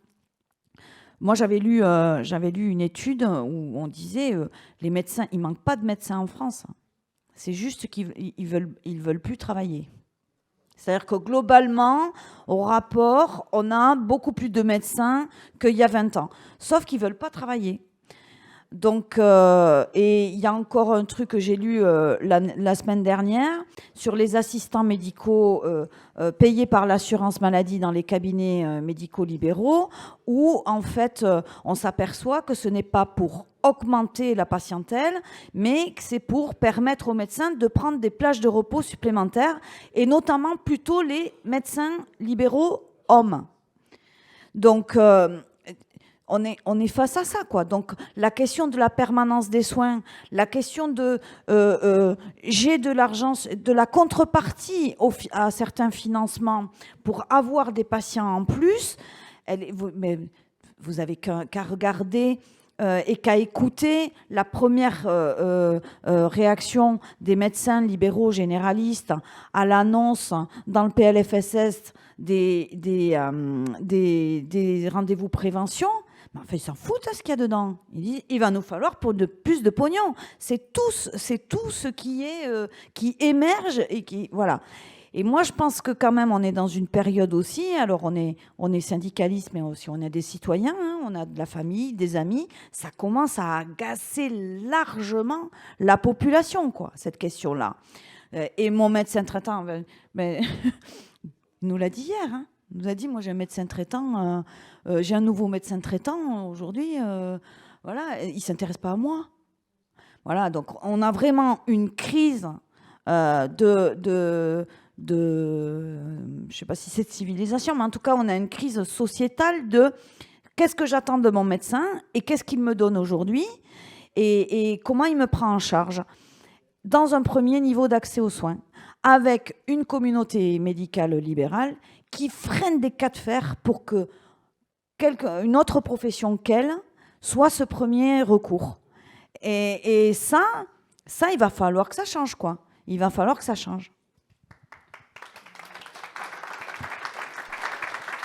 Moi, j'avais lu une étude où on disait les médecins, il manque pas de médecins en France. C'est juste qu'ils veulent plus travailler. C'est-à-dire que globalement, au rapport, on a beaucoup plus de médecins qu'il y a 20 ans. Sauf qu'ils veulent pas travailler. Donc, et il y a encore un truc que j'ai lu la semaine dernière sur les assistants médicaux payés par l'assurance maladie dans les cabinets médicaux libéraux, où en fait on s'aperçoit que ce n'est pas pour augmenter la patientèle, mais que c'est pour permettre aux médecins de prendre des plages de repos supplémentaires, et notamment plutôt les médecins libéraux hommes. Donc on est face à ça, quoi. Donc, la question de la permanence des soins, la question de j'ai de l'argent, de la contrepartie à certains financements pour avoir des patients en plus, mais vous avez qu'à regarder et qu'à écouter la première réaction des médecins libéraux généralistes à l'annonce dans le PLFSS des rendez-vous prévention. Mais enfin, ils s'en foutent, ce qu'il y a dedans. Ils disent, il va nous falloir plus de pognon. C'est tout ce qui émerge et qui, voilà. Et moi, je pense que quand même, on est dans une période aussi. Alors, on est syndicaliste, mais aussi on est des citoyens. On a de la famille, des amis. Ça commence à agacer largement la population, quoi, cette question-là. Et mon médecin traitant, il nous l'a dit hier. Il nous a dit, moi, j'ai un médecin traitant. J'ai un nouveau médecin traitant aujourd'hui, voilà, il ne s'intéresse pas à moi. Voilà, donc on a vraiment une crise je ne sais pas si c'est de civilisation, mais en tout cas, on a une crise sociétale de qu'est-ce que j'attends de mon médecin et qu'est-ce qu'il me donne aujourd'hui et comment il me prend en charge dans un premier niveau d'accès aux soins, avec une communauté médicale libérale qui freine des cas de fer pour que une autre profession qu'elle soit ce premier recours. Et ça, il va falloir que ça change, quoi. Il va falloir que ça change.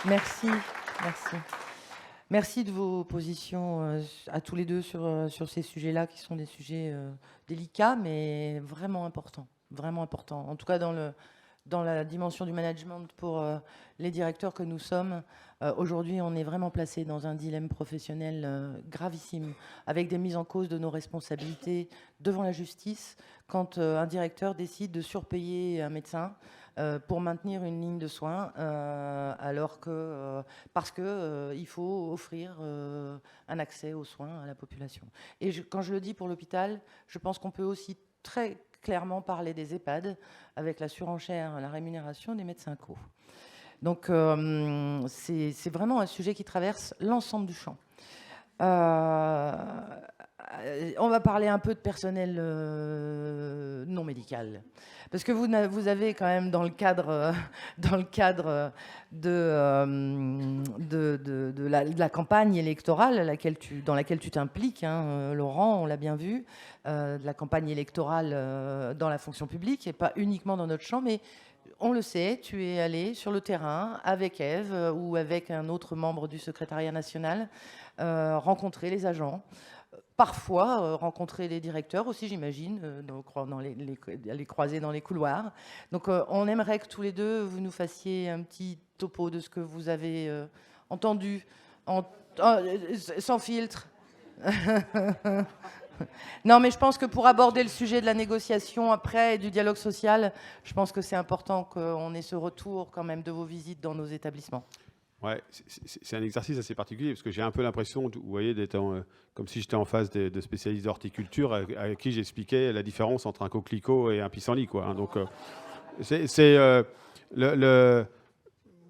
Merci. Merci de vos positions à tous les deux sur ces sujets-là, qui sont des sujets délicats, mais vraiment importants. Vraiment importants. En tout cas, dans la dimension du management pour les directeurs que nous sommes, aujourd'hui, on est vraiment placé dans un dilemme professionnel gravissime, avec des mises en cause de nos responsabilités devant la justice, quand un directeur décide de surpayer un médecin pour maintenir une ligne de soins, alors que parce que il faut offrir un accès aux soins à la population. Et quand je le dis pour l'hôpital, je pense qu'on peut aussi très clairement parler des EHPAD avec la surenchère, la rémunération des médecins co. Donc c'est vraiment un sujet qui traverse l'ensemble du champ. On va parler un peu de personnel non médical, parce que vous avez quand même dans le cadre de la campagne électorale dans laquelle tu t'impliques, hein, Laurent, on l'a bien vu, de la campagne électorale dans la fonction publique, et pas uniquement dans notre champ, mais on le sait, tu es allé sur le terrain avec Ève ou avec un autre membre du secrétariat national, rencontrer les agents, parfois rencontrer les directeurs aussi, j'imagine, les croiser dans les couloirs. Donc on aimerait que tous les deux, vous nous fassiez un petit topo de ce que vous avez entendu, sans filtre. Non, mais je pense que pour aborder le sujet de la négociation après et du dialogue social, je pense que c'est important qu'on ait ce retour quand même de vos visites dans nos établissements. Ouais, c'est un exercice assez particulier parce que j'ai un peu l'impression, vous voyez, d'être comme si j'étais en face de spécialistes d'horticulture à qui j'expliquais la différence entre un coquelicot et un pissenlit, quoi. Hein. Donc,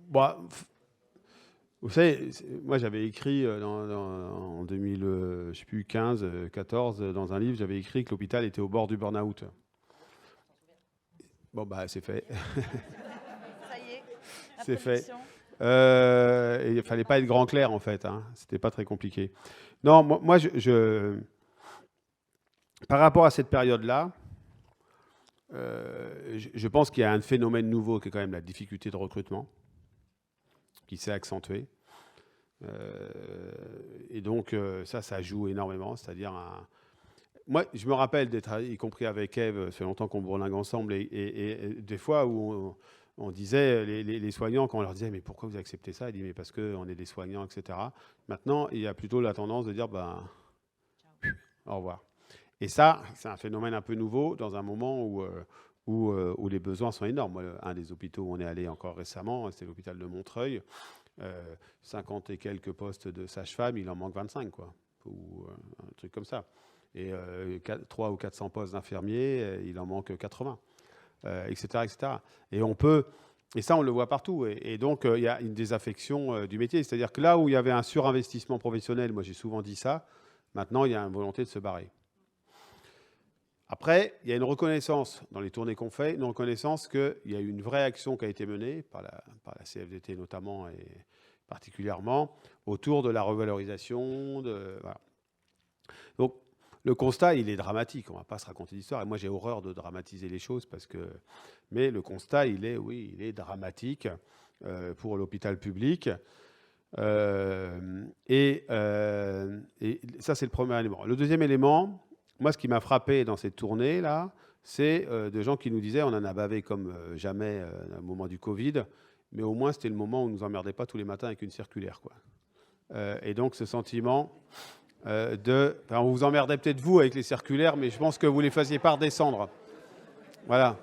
bon, vous savez, moi j'avais écrit en 2015, 14, dans un livre, j'avais écrit que l'hôpital était au bord du burn-out. Bon, bah, c'est fait. Ça y est, c'est fait. Et il ne fallait pas être grand clair, en fait. Hein. C'était pas très compliqué. Non, moi par rapport à cette période-là, je pense qu'il y a un phénomène nouveau qui est quand même la difficulté de recrutement, qui s'est accentuée. Et donc, ça joue énormément. C'est-à-dire, moi, je me rappelle d'être, y compris avec Ève, ça fait longtemps qu'on bourlingue ensemble, et des fois où on disait, les soignants, quand on leur disait « mais pourquoi vous acceptez ça ?» Ils disaient « mais parce qu'on est des soignants, etc. » Maintenant, il y a plutôt la tendance de dire ben, « au revoir ». Et ça, c'est un phénomène un peu nouveau dans un moment où les besoins sont énormes. Moi, un des hôpitaux où on est allé encore récemment, c'était l'hôpital de Montreuil. 50 et quelques postes de sage-femme, il en manque 25, quoi, ou un truc comme ça. Et 300 ou 400 postes d'infirmiers, il en manque 80, etc., etc. Et ça, on le voit partout. Et donc, il y a une désaffection du métier. C'est-à-dire que là où il y avait un surinvestissement professionnel, moi j'ai souvent dit ça, maintenant il y a une volonté de se barrer. Après, il y a une reconnaissance dans les tournées qu'on fait, une reconnaissance qu'il y a eu une vraie action qui a été menée par la CFDT notamment et particulièrement autour de la revalorisation. Voilà. Donc, le constat, il est dramatique. On ne va pas se raconter d'histoire. Et moi, j'ai horreur de dramatiser les choses mais le constat, il est dramatique pour l'hôpital public. Et ça, c'est le premier élément. Le deuxième élément, moi, ce qui m'a frappé dans cette tournée-là, c'est de gens qui nous disaient, on en a bavé comme jamais au moment du Covid, mais au moins, c'était le moment où on ne nous emmerdait pas tous les matins avec une circulaire, quoi. Et donc, ce sentiment enfin, on vous emmerdait peut-être vous avec les circulaires, mais je pense que vous ne les faisiez pas redescendre. Voilà.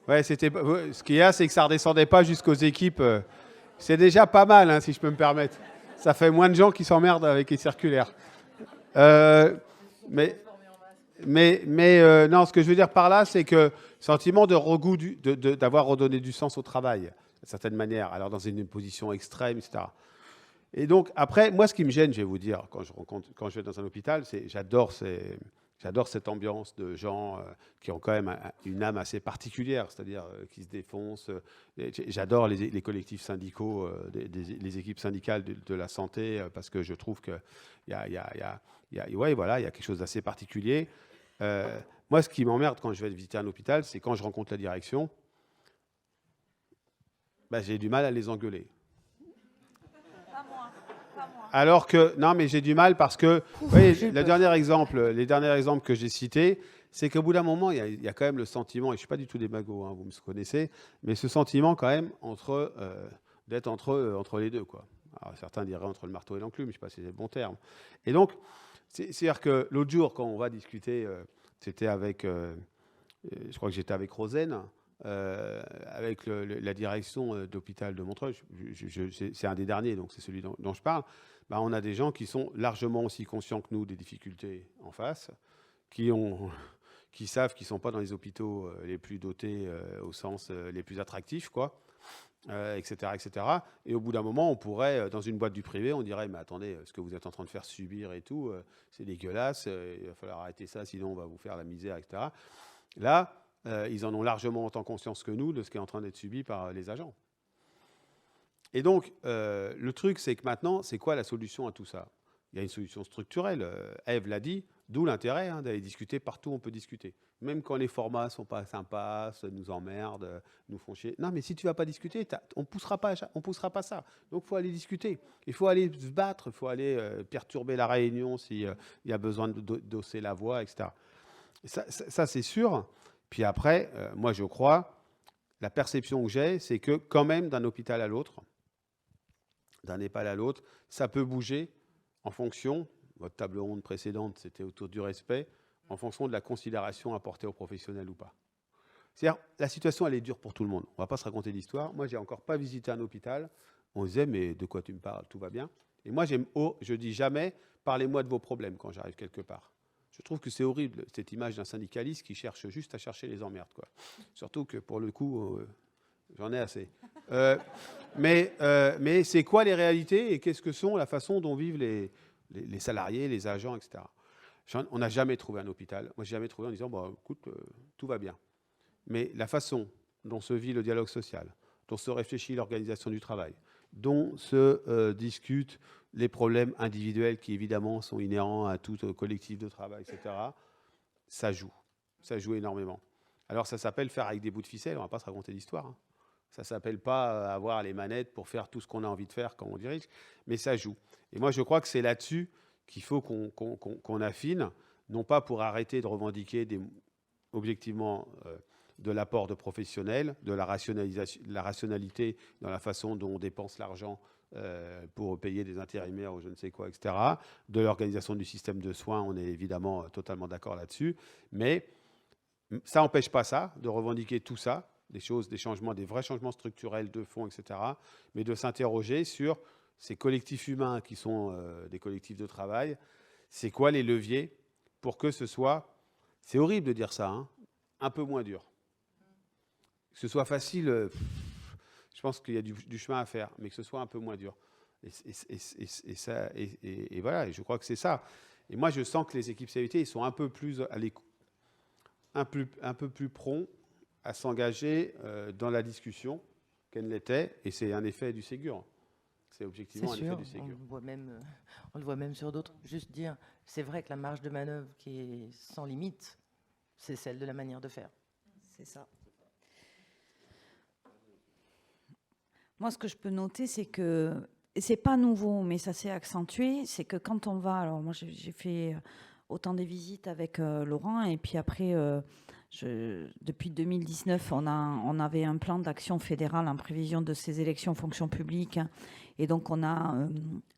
Ouais, ce qu'il y a, c'est que ça ne redescendait pas jusqu'aux équipes. C'est déjà pas mal, hein, si je peux me permettre. Ça fait moins de gens qui s'emmerdent avec les circulaires. Mais non, ce que je veux dire par là, c'est que sentiment de regoût d'avoir redonné du sens au travail, d'une certaine manière, alors dans une position extrême, etc. Et donc, après, moi, ce qui me gêne, je vais vous dire, quand je vais dans un hôpital, c'est j'adore cette ambiance de gens qui ont quand même une âme assez particulière, c'est-à-dire qui se défoncent. J'adore les collectifs syndicaux, les équipes syndicales de la santé, parce que je trouve qu'il y a quelque chose d'assez particulier. Moi, ce qui m'emmerde quand je vais visiter un hôpital, c'est quand je rencontre la direction, j'ai du mal à les engueuler. Pas moi. Alors que, non, mais j'ai du mal parce que, vous voyez, les derniers exemples que j'ai cités, c'est qu'au bout d'un moment, il y a quand même le sentiment, et je ne suis pas du tout démago, hein, vous me connaissez, mais ce sentiment quand même d'être entre les deux, quoi. Alors, certains diraient entre le marteau et l'enclume, je ne sais pas si c'est le bon terme. Et donc, c'est-à-dire que l'autre jour, quand on va discuter, c'était avec, je crois que j'étais avec Rosen, avec la direction d'hôpital de Montreuil, c'est un des derniers, donc c'est celui dont je parle, bah, on a des gens qui sont largement aussi conscients que nous des difficultés en face, qui savent qu'ils ne sont pas dans les hôpitaux les plus dotés au sens les plus attractifs, quoi, etc., etc. Et au bout d'un moment, on pourrait, dans une boîte du privé, on dirait, mais attendez, ce que vous êtes en train de faire subir et tout, c'est dégueulasse, il va falloir arrêter ça, sinon on va vous faire la misère, etc. Là, ils en ont largement autant conscience que nous de ce qui est en train d'être subi par les agents. Et donc, le truc, c'est que maintenant, c'est quoi la solution à tout ça? Il y a une solution structurelle. Ève l'a dit, d'où l'intérêt d'aller discuter partout où on peut discuter. Même quand les formats ne sont pas sympas, ça nous emmerde, nous font chier. Non, mais si tu ne vas pas discuter, on poussera pas ça. Donc, il faut aller discuter. Il faut aller se battre, il faut aller perturber la réunion s'il y a besoin de d'osser la voix, etc. Ça c'est sûr. Puis après, moi, je crois, la perception que j'ai, c'est que quand même, d'un hôpital à l'autre, d'un EHPAD à l'autre, ça peut bouger en fonction, votre table ronde précédente, c'était autour du respect, en fonction de la considération apportée aux professionnels ou pas. C'est-à-dire, la situation, elle est dure pour tout le monde. On ne va pas se raconter l'histoire. Moi, je n'ai encore pas visité un hôpital. On disait, mais de quoi tu me parles? Tout va bien. Et moi, je dis jamais, parlez-moi de vos problèmes quand j'arrive quelque part. Je trouve que c'est horrible, cette image d'un syndicaliste qui cherche juste à chercher les emmerdes, quoi. Surtout que, pour le coup, j'en ai assez. Mais c'est quoi les réalités et qu'est-ce que sont la façon dont vivent les salariés, les agents, etc. On n'a jamais trouvé un hôpital. Moi, je n'ai jamais trouvé en disant, bon, écoute, tout va bien. Mais la façon dont se vit le dialogue social, dont se réfléchit l'organisation du travail, dont se discutent les problèmes individuels qui, évidemment, sont inhérents à tout collectif de travail, etc., ça joue. Ça joue énormément. Alors, ça s'appelle faire avec des bouts de ficelle. On ne va pas se raconter l'histoire. Hein. Ça ne s'appelle pas avoir les manettes pour faire tout ce qu'on a envie de faire quand on dirige, mais ça joue. Et moi, je crois que c'est là-dessus qu'il faut qu'on affine, non pas pour arrêter de revendiquer objectivement de l'apport de professionnels, de la rationalité dans la façon dont on dépense l'argent pour payer des intérimaires ou je ne sais quoi, etc. De l'organisation du système de soins, on est évidemment totalement d'accord là-dessus, mais ça n'empêche pas ça, de revendiquer tout ça, des changements, des vrais changements structurels de fond, etc., mais de s'interroger sur ces collectifs humains qui sont des collectifs de travail, c'est quoi les leviers pour que ce soit, c'est horrible de dire ça, hein, un peu moins dur. Que ce soit facile, je pense qu'il y a du chemin à faire, mais que ce soit un peu moins dur. Et voilà, et je crois que c'est ça. Et moi, je sens que les équipes CVT, ils sont un peu plus un peu plus prompts à s'engager dans la discussion qu'elle ne l'était, et c'est un effet du Ségur. C'est objectivement un effet du Ségur. On le voit même sur d'autres. Juste dire, c'est vrai que la marge de manœuvre qui est sans limite, c'est celle de la manière de faire. C'est ça. Moi, ce que je peux noter, c'est que, et c'est pas nouveau, mais ça s'est accentué, c'est que quand on va, alors moi j'ai fait autant des visites avec Laurent, et puis après, depuis 2019, on avait un plan d'action fédéral en prévision de ces élections fonction publique, et donc on a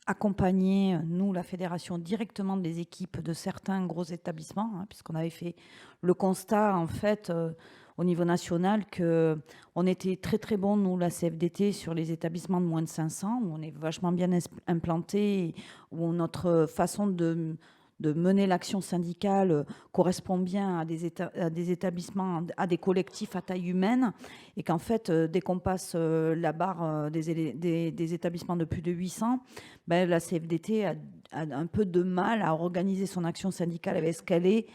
accompagné, nous, la fédération, directement des équipes de certains gros établissements, hein, puisqu'on avait fait le constat, en fait, au niveau national, qu'on était très très bon, nous, la CFDT, sur les établissements de moins de 500, où on est vachement bien implanté, où notre façon de mener l'action syndicale correspond bien à des établissements, à des collectifs à taille humaine, et qu'en fait, dès qu'on passe la barre des établissements de plus de 800, ben, la CFDT a un peu de mal à organiser son action syndicale avec ce qu'elle est,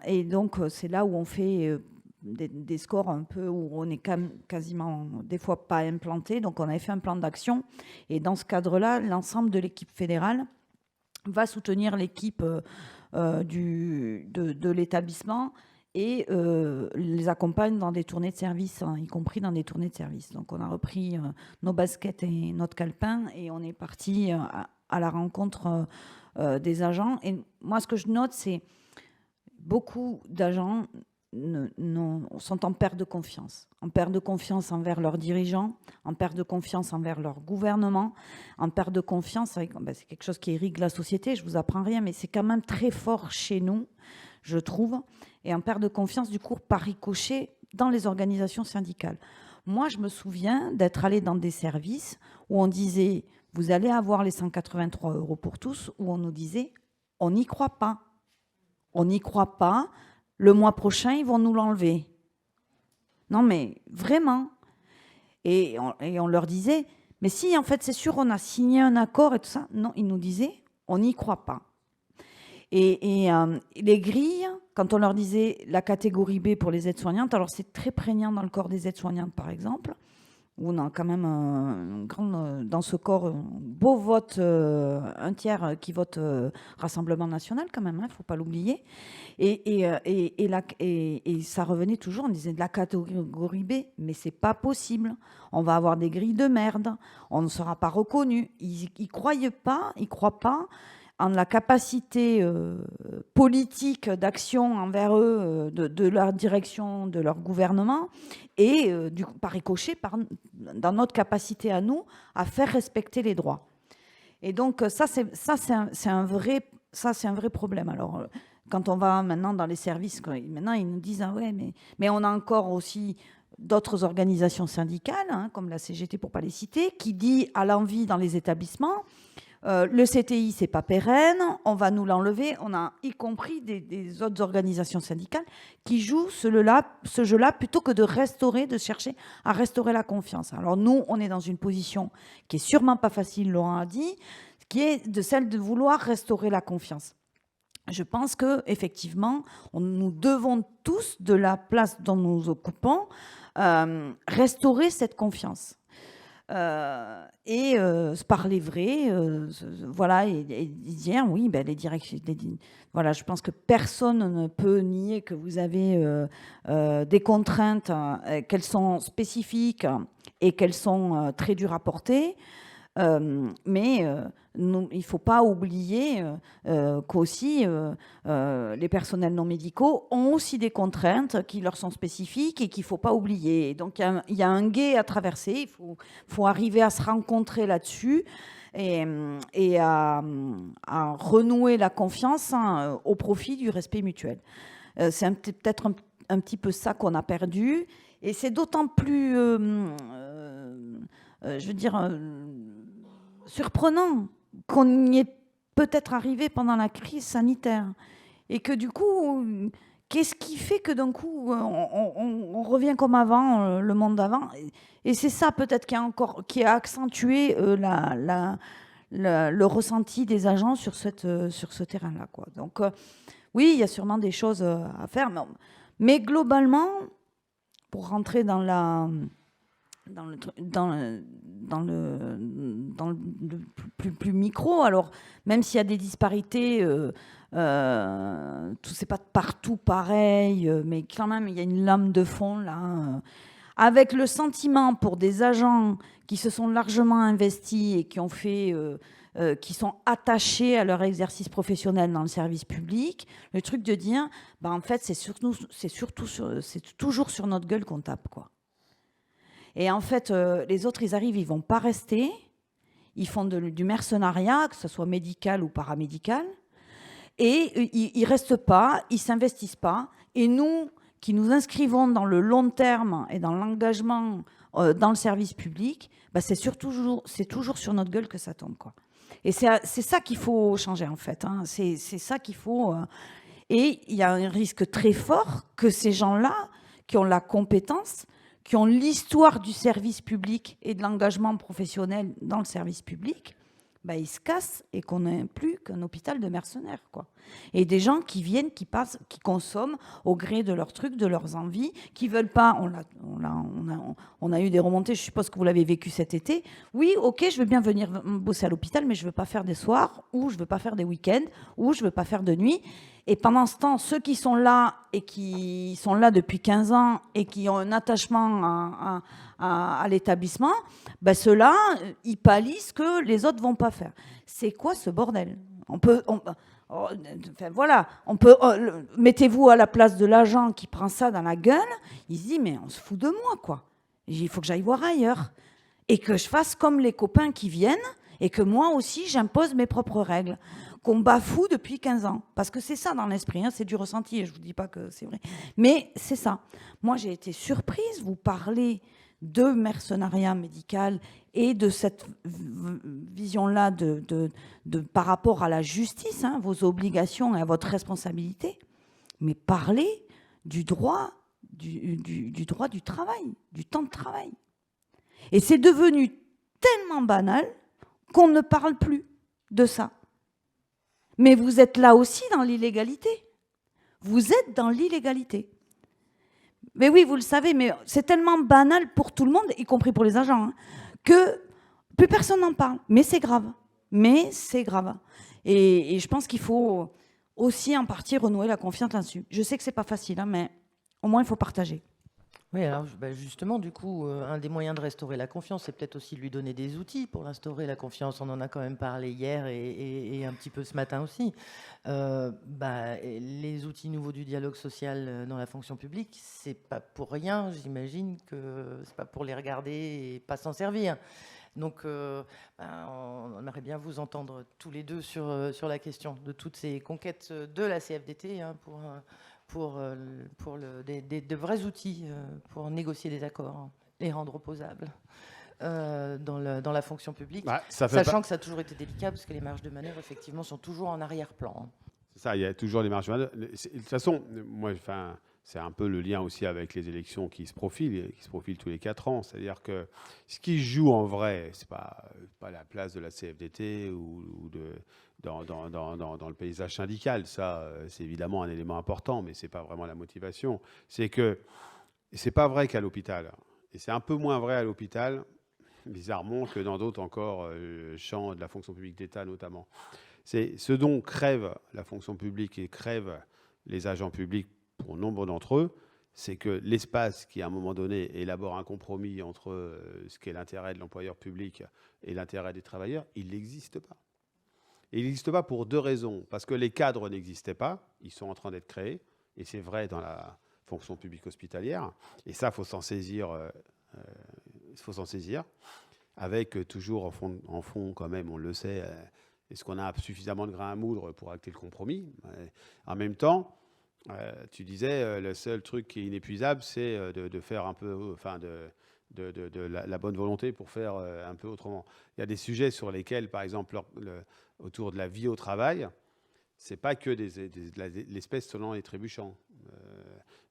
et donc c'est là où on fait des scores un peu où on est quasiment des fois pas implanté. Donc on avait fait un plan d'action, et dans ce cadre-là, l'ensemble de l'équipe fédérale va soutenir l'équipe de l'établissement et les accompagne dans des tournées de service, hein, y compris dans des tournées de service. Donc on a repris nos baskets et notre calepin, et on est parti à la rencontre des agents. Et moi, ce que je note, c'est beaucoup d'agents sont en perte de confiance. En perte de confiance envers leurs dirigeants, en perte de confiance envers leur gouvernement, en perte de confiance, c'est quelque chose qui irrigue la société, je ne vous apprends rien, mais c'est quand même très fort chez nous, je trouve, et en perte de confiance, du coup, par ricochet dans les organisations syndicales. Moi, je me souviens d'être allée dans des services où on disait, vous allez avoir les 183 € pour tous, où on nous disait, on n'y croit pas. On n'y croit pas. Le mois prochain, ils vont nous l'enlever. Non, mais vraiment. Et on leur disait, mais si, en fait, c'est sûr, on a signé un accord et tout ça. Non, ils nous disaient, on n'y croit pas. Et les grilles, quand on leur disait la catégorie B pour les aides-soignantes, alors c'est très prégnant dans le corps des aides-soignantes, par exemple, où on a quand même dans ce corps un beau vote, un tiers qui vote Rassemblement national quand même, il ne faut pas l'oublier. Et ça revenait toujours, on disait de la catégorie B, mais c'est pas possible. On va avoir des grilles de merde, on ne sera pas reconnu. Ils ne croient pas en la capacité politique d'action envers eux, de leur direction, de leur gouvernement, et par ricochet, dans notre capacité à nous, à faire respecter les droits. Et donc ça, c'est un vrai problème. Alors, quand on va maintenant dans les services, maintenant ils nous disent, ah ouais, mais on a encore aussi d'autres organisations syndicales, hein, comme la CGT pour ne pas les citer, qui dit à l'envi dans les établissements, le CTI, c'est pas pérenne, on va nous l'enlever. On a y compris des autres organisations syndicales qui jouent ce jeu-là plutôt que de chercher à restaurer la confiance. Alors nous, on est dans une position qui est sûrement pas facile, Laurent a dit, qui est de celle de vouloir restaurer la confiance. Je pense que effectivement, nous devons tous, de la place dont nous occupons, restaurer cette confiance. Et se parler vrai, voilà, et dire oui, ben, les directions, voilà, je pense que personne ne peut nier que vous avez des contraintes, qu'elles sont spécifiques et qu'elles sont très dures à porter, mais il ne faut pas oublier qu'aussi les personnels non médicaux ont aussi des contraintes qui leur sont spécifiques et qu'il ne faut pas oublier. Donc il y a un gué à traverser, il faut arriver à se rencontrer là-dessus et à renouer la confiance au profit du respect mutuel. C'est peut-être un petit peu ça qu'on a perdu, et c'est d'autant plus, je veux dire, surprenant qu'on y est peut-être arrivé pendant la crise sanitaire, et que du coup, qu'est-ce qui fait que d'un coup on revient comme avant, le monde d'avant, et c'est ça peut-être qui a accentué le ressenti des agents sur ce terrain-là, quoi. Donc oui, il y a sûrement des choses à faire, mais globalement, pour rentrer dans le plus micro, alors même s'il y a des disparités, c'est pas partout pareil, mais quand même il y a une lame de fond là, avec le sentiment pour des agents qui se sont largement investis et qui sont attachés à leur exercice professionnel dans le service public, le truc de dire, en fait c'est toujours sur notre gueule qu'on tape, quoi. Et en fait, les autres, ils arrivent, ils ne vont pas rester. Ils font du mercenariat, que ce soit médical ou paramédical. Et ils ne restent pas, ils ne s'investissent pas. Et nous, qui nous inscrivons dans le long terme et dans l'engagement dans le service public, c'est toujours sur notre gueule que ça tombe, quoi. Et c'est ça qu'il faut changer, en fait, hein. C'est ça qu'il faut... Et il y a un risque très fort que ces gens-là, qui ont la compétence, qui ont l'histoire du service public et de l'engagement professionnel dans le service public, ils se cassent et qu'on n'ait plus qu'un hôpital de mercenaires, quoi. Et des gens qui viennent, qui passent, qui consomment au gré de leurs trucs, de leurs envies, qui veulent pas. On a eu des remontées, je suppose que vous l'avez vécu cet été. Oui, ok, je veux bien venir bosser à l'hôpital, mais je veux pas faire des soirs, ou je veux pas faire des week-ends, ou je veux pas faire de nuit. Et pendant ce temps, ceux qui sont là et qui sont là depuis 15 ans et qui ont un attachement à l'établissement, ben ceux-là, ils pallient ce que les autres vont pas faire. C'est quoi ce bordel? Enfin, voilà, mettez-vous à la place de l'agent qui prend ça dans la gueule, il se dit, mais on se fout de moi, quoi. Il faut que j'aille voir ailleurs. Et que je fasse comme les copains qui viennent, et que moi aussi, j'impose mes propres règles, qu'on bafoue depuis 15 ans. Parce que c'est ça dans l'esprit, hein, c'est du ressenti, et je ne vous dis pas que c'est vrai. Mais c'est ça. Moi, j'ai été surprise, vous parlez de mercenariat médical et de cette vision-là par rapport à la justice, hein, vos obligations et à votre responsabilité. Mais parlez du droit du droit du travail, du temps de travail. Et c'est devenu tellement banal qu'on ne parle plus de ça. Mais vous êtes là aussi dans l'illégalité. Vous êtes dans l'illégalité. Mais oui, vous le savez, mais c'est tellement banal pour tout le monde, y compris pour les agents, hein, que plus personne n'en parle. Mais c'est grave. Mais c'est grave. Et je pense qu'il faut aussi en partie renouer la confiance là-dessus. Je sais que c'est pas facile, hein, mais au moins il faut partager. Oui, alors justement, du coup, un des moyens de restaurer la confiance, c'est peut-être aussi de lui donner des outils pour instaurer la confiance. On en a quand même parlé hier et un petit peu ce matin aussi. Les outils nouveaux du dialogue social dans la fonction publique, c'est pas pour rien, j'imagine que c'est pas pour les regarder et pas s'en servir. Donc, on aimerait bien vous entendre tous les deux sur la question de toutes ces conquêtes de la CFDT, hein, de vrais outils pour négocier des accords, les rendre opposables dans la fonction publique, sachant que ça a toujours été délicat parce que les marges de manœuvre, effectivement, sont toujours en arrière-plan. C'est ça, il y a toujours les marges de manœuvre. De toute façon, c'est un peu le lien aussi avec les élections qui se profilent tous les 4 ans. C'est-à-dire que ce qui se joue en vrai, c'est pas la place de la CFDT ou dans le paysage syndical. Ça, c'est évidemment un élément important, mais c'est pas vraiment la motivation. C'est que c'est pas vrai qu'à l'hôpital. Et c'est un peu moins vrai à l'hôpital, bizarrement, que dans d'autres encore champs de la fonction publique d'État notamment. C'est ce dont crève la fonction publique et crèvent les agents publics pour nombre d'entre eux, c'est que l'espace qui, à un moment donné, élabore un compromis entre ce qu'est l'intérêt de l'employeur public et l'intérêt des travailleurs, il n'existe pas. Et il n'existe pas pour 2 raisons. Parce que les cadres n'existaient pas, ils sont en train d'être créés, et c'est vrai dans la fonction publique hospitalière, et ça, il faut s'en saisir, avec toujours en fond quand même, on le sait, est-ce qu'on a suffisamment de grains à moudre pour acter le compromis? En même temps, tu disais, le seul truc qui est inépuisable, c'est de faire un peu, de la bonne volonté pour faire un peu autrement. Il y a des sujets sur lesquels, par exemple, autour de la vie au travail, c'est pas que l'espèce selon les trébuchants.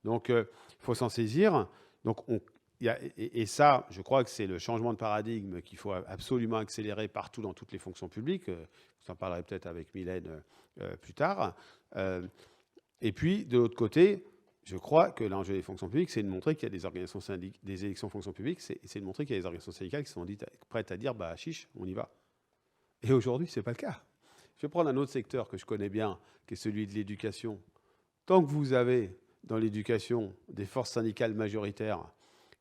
Donc, il faut s'en saisir. Donc, et ça, je crois que c'est le changement de paradigme qu'il faut absolument accélérer partout dans toutes les fonctions publiques. Vous en parlerez peut-être avec Mylène plus tard. Et puis, de l'autre côté, je crois que l'enjeu des fonctions publiques, c'est de montrer qu'il y a des élections fonctions publiques, c'est de montrer qu'il y a des organisations syndicales qui sont prêtes à dire, chiche, on y va. Et aujourd'hui, ce n'est pas le cas. Je vais prendre un autre secteur que je connais bien, qui est celui de l'éducation. Tant que vous avez dans l'éducation des forces syndicales majoritaires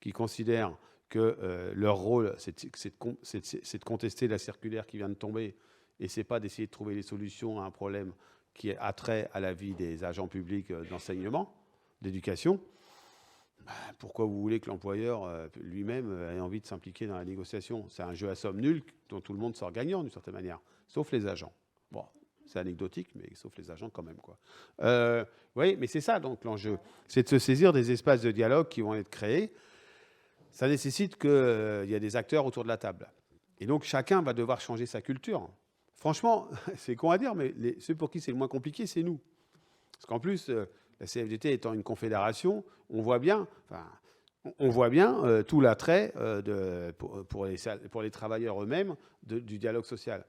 qui considèrent que leur rôle, c'est de contester la circulaire qui vient de tomber, et ce n'est pas d'essayer de trouver des solutions à un problème qui a trait à la vie des agents publics d'enseignement, d'éducation, pourquoi vous voulez que l'employeur lui-même ait envie de s'impliquer dans la négociation? C'est un jeu à somme nulle dont tout le monde sort gagnant d'une certaine manière, sauf les agents. Bon, c'est anecdotique, mais sauf les agents quand même, quoi. Oui, mais c'est ça donc l'enjeu, c'est de se saisir des espaces de dialogue qui vont être créés. Ça nécessite qu'il y ait des acteurs autour de la table. Et donc chacun va devoir changer sa culture. Franchement, c'est con à dire, mais ceux pour qui c'est le moins compliqué, c'est nous. Parce qu'en plus, la CFDT étant une confédération, on voit bien tout l'attrait pour les travailleurs eux-mêmes du dialogue social.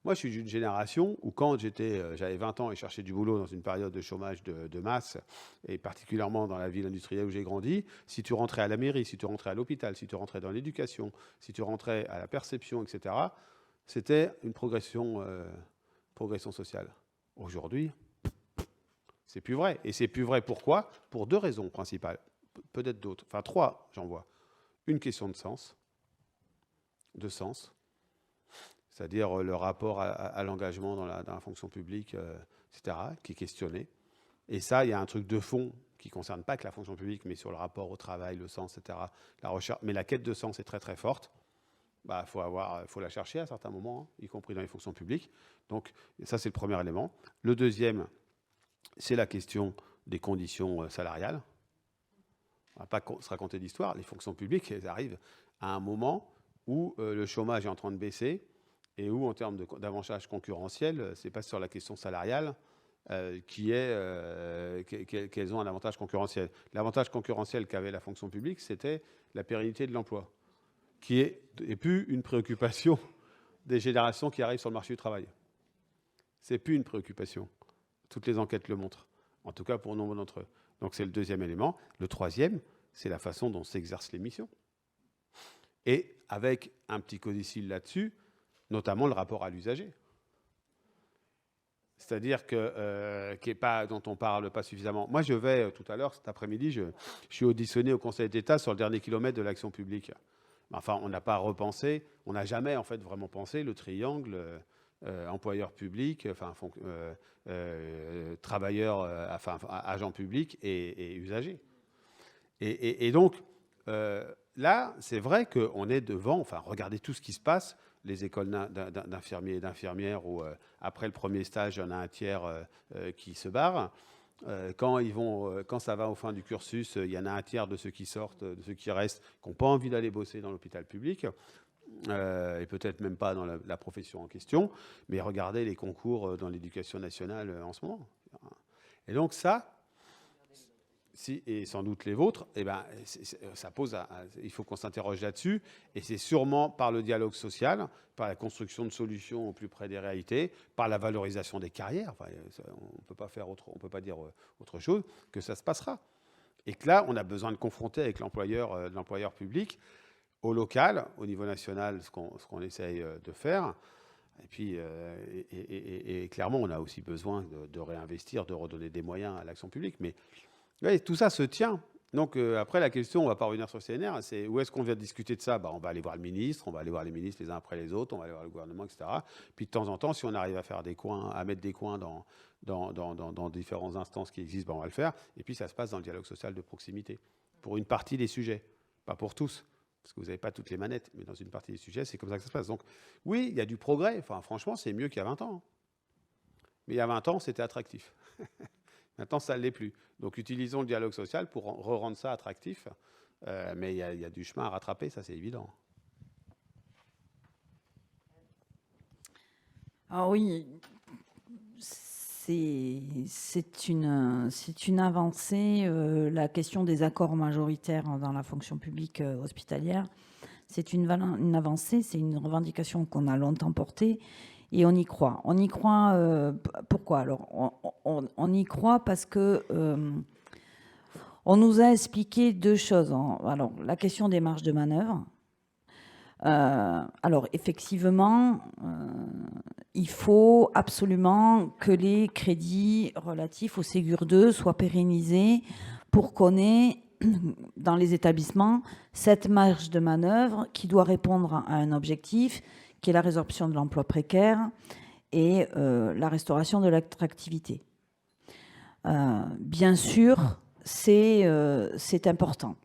Moi, je suis d'une génération où quand j'avais 20 ans et cherchais du boulot dans une période de chômage de masse, et particulièrement dans la ville industrielle où j'ai grandi, si tu rentrais à la mairie, si tu rentrais à l'hôpital, si tu rentrais dans l'éducation, si tu rentrais à la perception, etc., c'était une progression sociale. Aujourd'hui, C'est plus vrai. Et c'est plus vrai pourquoi? Pour 2 raisons principales. Peut-être d'autres. Enfin, 3, j'en vois. Une question de sens. C'est-à-dire le rapport à l'engagement dans la fonction publique, etc., qui est questionné. Et ça, il y a un truc de fond qui ne concerne pas que la fonction publique, mais sur le rapport au travail, le sens, etc., la recherche. Mais la quête de sens est très, très forte. Bah, faut la chercher à certains moments, hein, y compris dans les fonctions publiques. Donc, ça, c'est le premier élément. Le deuxième, c'est la question des conditions salariales. On ne va pas se raconter d'histoire. Les fonctions publiques, elles arrivent à un moment où le chômage est en train de baisser et où, en termes d'avantages concurrentiels, c'est pas sur la question salariale qu'elles ont un avantage concurrentiel. L'avantage concurrentiel qu'avait la fonction publique, c'était la pérennité de l'emploi, qui est plus une préoccupation des générations qui arrivent sur le marché du travail. C'est plus une préoccupation. Toutes les enquêtes le montrent, en tout cas pour nombre d'entre eux. Donc c'est le deuxième élément. Le troisième, c'est la façon dont s'exercent les missions. Et avec un petit codicile là-dessus, notamment le rapport à l'usager. C'est-à-dire dont on parle pas suffisamment. Moi, je vais, tout à l'heure, cet après-midi, je suis auditionné au Conseil d'État sur le dernier kilomètre de l'action publique. Enfin, on n'a pas repensé, on n'a jamais en fait vraiment pensé le triangle employeur public, travailleur, agent public et usager. Et donc, là, c'est vrai qu'on est devant, regardez tout ce qui se passe, les écoles d'infirmiers et d'infirmières où, après le premier stage, il y en a un tiers qui se barre. Quand ça va au fin du cursus, il y en a un tiers de ceux qui sortent, de ceux qui restent, qui n'ont pas envie d'aller bosser dans l'hôpital public, et peut-être même pas dans la profession en question. Mais regardez les concours dans l'éducation nationale en ce moment. Et donc ça, et sans doute les vôtres, ça pose il faut qu'on s'interroge là-dessus, et c'est sûrement par le dialogue social, par la construction de solutions au plus près des réalités, par la valorisation des carrières, on ne peut pas dire autre chose, que ça se passera. Et que là, on a besoin de confronter avec l'employeur public, au local, au niveau national, ce qu'on essaye de faire. Et puis, et clairement, on a aussi besoin de réinvestir, de redonner des moyens à l'action publique. Mais ouais, tout ça se tient. Donc après, la question, on ne va pas revenir sur le CNR, c'est où est-ce qu'on vient discuter de ça? On va aller voir le ministre, on va aller voir les ministres les uns après les autres, on va aller voir le gouvernement, etc. Puis de temps en temps, si on arrive à faire des coins, à mettre des coins dans différentes instances qui existent, on va le faire. Et puis ça se passe dans le dialogue social de proximité, pour une partie des sujets, pas pour tous, parce que vous n'avez pas toutes les manettes, mais dans une partie des sujets, c'est comme ça que ça se passe. Donc oui, il y a du progrès, franchement, c'est mieux qu'il y a 20 ans. Mais il y a 20 ans, c'était attractif. Maintenant, ça ne l'est plus. Donc, utilisons le dialogue social pour rendre ça attractif. Mais il y a du chemin à rattraper, ça c'est évident. Ah oui, c'est une avancée. La question des accords majoritaires dans la fonction publique hospitalière, c'est une avancée, c'est une revendication qu'on a longtemps portée. Et on y croit. On y croit. Pourquoi? Alors, on y croit parce que on nous a expliqué 2 choses. Alors, la question des marges de manœuvre. Alors, effectivement, il faut absolument que les crédits relatifs au Ségur 2 soient pérennisés pour qu'on ait dans les établissements cette marge de manœuvre qui doit répondre à un objectif qui est la résorption de l'emploi précaire et la restauration de l'attractivité. Bien sûr, c'est important.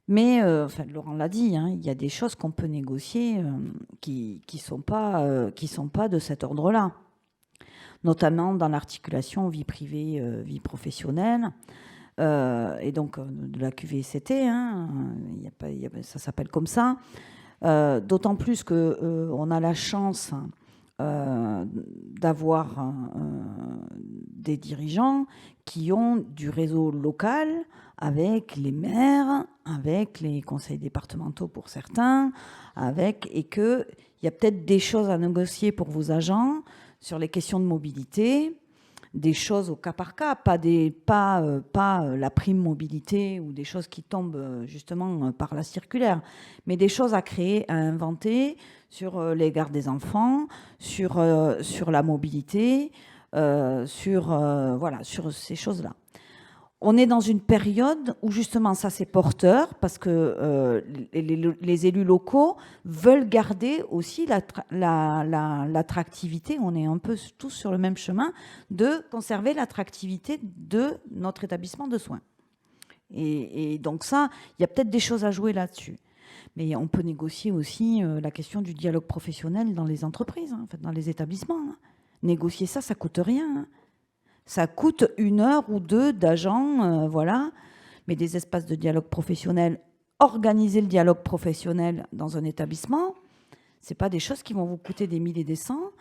Mais, Laurent l'a dit, il y a des choses qu'on peut négocier qui sont pas de cet ordre-là, notamment dans l'articulation vie privée, vie professionnelle, et donc de la QVCT, ça s'appelle comme ça. D'autant plus qu'on a la chance d'avoir des dirigeants qui ont du réseau local avec les maires, avec les conseils départementaux pour certains, et qu'il y a peut-être des choses à négocier pour vos agents sur les questions de mobilité, des choses au cas par cas, pas la prime mobilité ou des choses qui tombent justement par la circulaire, mais des choses à créer, à inventer sur les gardes des enfants, sur la mobilité, sur ces choses-là. On est dans une période où justement ça c'est porteur parce que les élus locaux veulent garder aussi l'attractivité, on est un peu tous sur le même chemin, de conserver l'attractivité de notre établissement de soins. Et donc ça, il y a peut-être des choses à jouer là-dessus. Mais on peut négocier aussi la question du dialogue professionnel dans les entreprises, en fait, dans les établissements. Négocier ça coûte rien. Ça coûte 1 heure ou 2 d'agents, voilà. Mais des espaces de dialogue professionnel, organiser le dialogue professionnel dans un établissement, c'est pas des choses qui vont vous coûter des milliers et des cents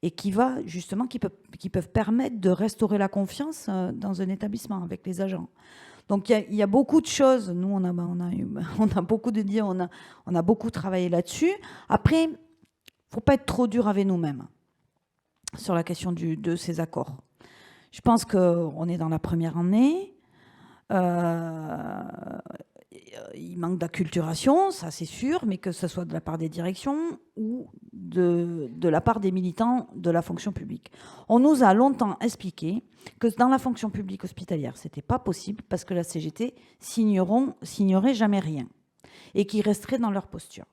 et qui peuvent permettre de restaurer la confiance dans un établissement avec les agents. Donc il y a beaucoup de choses. Nous, on a beaucoup de dire, on a beaucoup travaillé là-dessus. Après, faut pas être trop dur avec nous-mêmes sur la question de ces accords. Je pense qu'on est dans la première année. Il manque d'acculturation, ça c'est sûr, mais que ce soit de la part des directions ou de la part des militants de la fonction publique. On nous a longtemps expliqué que dans la fonction publique hospitalière, c'était pas possible parce que la CGT signerait jamais rien et qu'ils resteraient dans leur posture.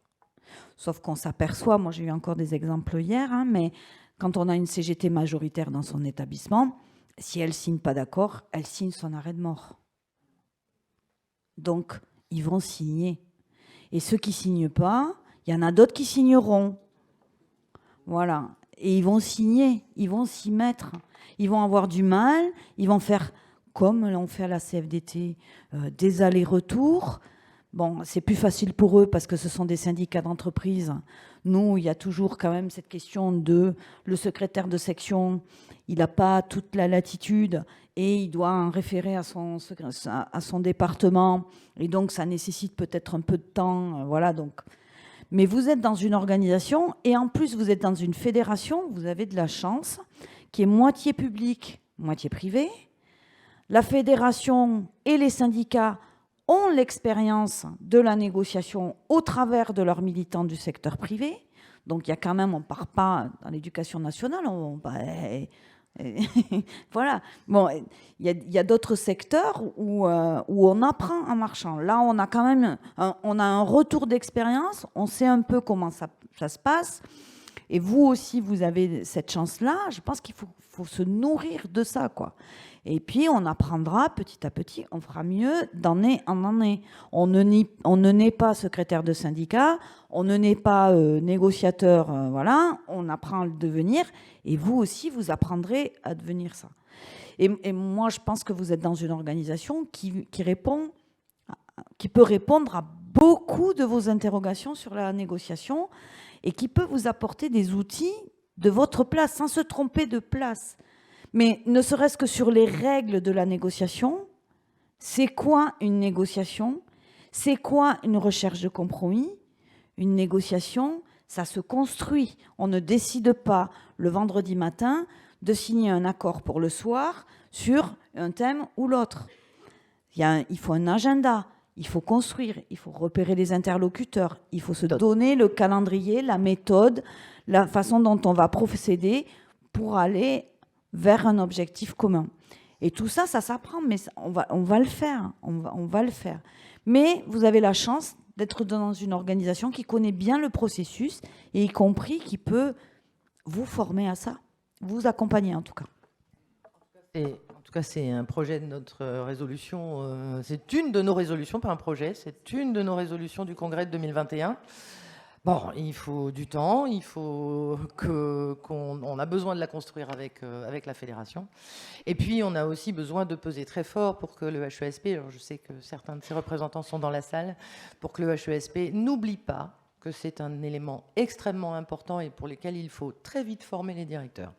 Sauf qu'on s'aperçoit, moi j'ai eu encore des exemples hier, mais quand on a une CGT majoritaire dans son établissement, si elle signe pas d'accord, elle signe son arrêt de mort. Donc, ils vont signer. Et ceux qui signent pas, il y en a d'autres qui signeront. Voilà. Et ils vont signer, ils vont s'y mettre. Ils vont avoir du mal, ils vont faire, comme l'on fait à la CFDT, des allers-retours. Bon, c'est plus facile pour eux parce que ce sont des syndicats d'entreprise. Nous, il y a toujours quand même cette question de le secrétaire de section, il n'a pas toute la latitude et il doit en référer à son département. Et donc, ça nécessite peut-être un peu de temps. Voilà, donc. Mais vous êtes dans une organisation et en plus, vous êtes dans une fédération, vous avez de la chance, qui est moitié publique, moitié privée. La fédération et les syndicats ont l'expérience de la négociation au travers de leurs militants du secteur privé. Donc il y a quand même, on ne part pas dans l'éducation nationale, voilà. Bon, il y a d'autres secteurs où on apprend en marchant. Là, on a quand même on a un retour d'expérience, on sait un peu comment ça se passe. Et vous aussi, vous avez cette chance-là. Je pense qu'il faut se nourrir de ça, quoi. Et puis, on apprendra petit à petit, on fera mieux d'année en année. On ne naît pas secrétaire de syndicat, on ne naît pas négociateur, voilà. On apprend à le devenir. Et vous aussi, vous apprendrez à devenir ça. Et moi, je pense que vous êtes dans une organisation qui peut répondre à beaucoup de vos interrogations sur la négociation et qui peut vous apporter des outils de votre place, sans se tromper de place. Mais ne serait-ce que sur les règles de la négociation, c'est quoi une négociation? C'est quoi une recherche de compromis? Une négociation, ça se construit. On ne décide pas le vendredi matin de signer un accord pour le soir sur un thème ou l'autre. Il faut un agenda. Il faut construire, il faut repérer les interlocuteurs, il faut se donner le calendrier, la méthode, la façon dont on va procéder pour aller vers un objectif commun. Et tout ça, ça s'apprend, mais on va le faire, on va le faire. Mais vous avez la chance d'être dans une organisation qui connaît bien le processus et y compris qui peut vous former à ça, vous accompagner en tout cas. Et en tout cas, c'est un projet de notre résolution. C'est une de nos résolutions, pas un projet. C'est une de nos résolutions du Congrès de 2021. Bon, il faut du temps. Il faut qu'on a besoin de la construire avec la fédération. Et puis, on a aussi besoin de peser très fort pour que le HESP, alors je sais que certains de ses représentants sont dans la salle, pour que le HESP n'oublie pas que c'est un élément extrêmement important et pour lequel il faut très vite former les directeurs.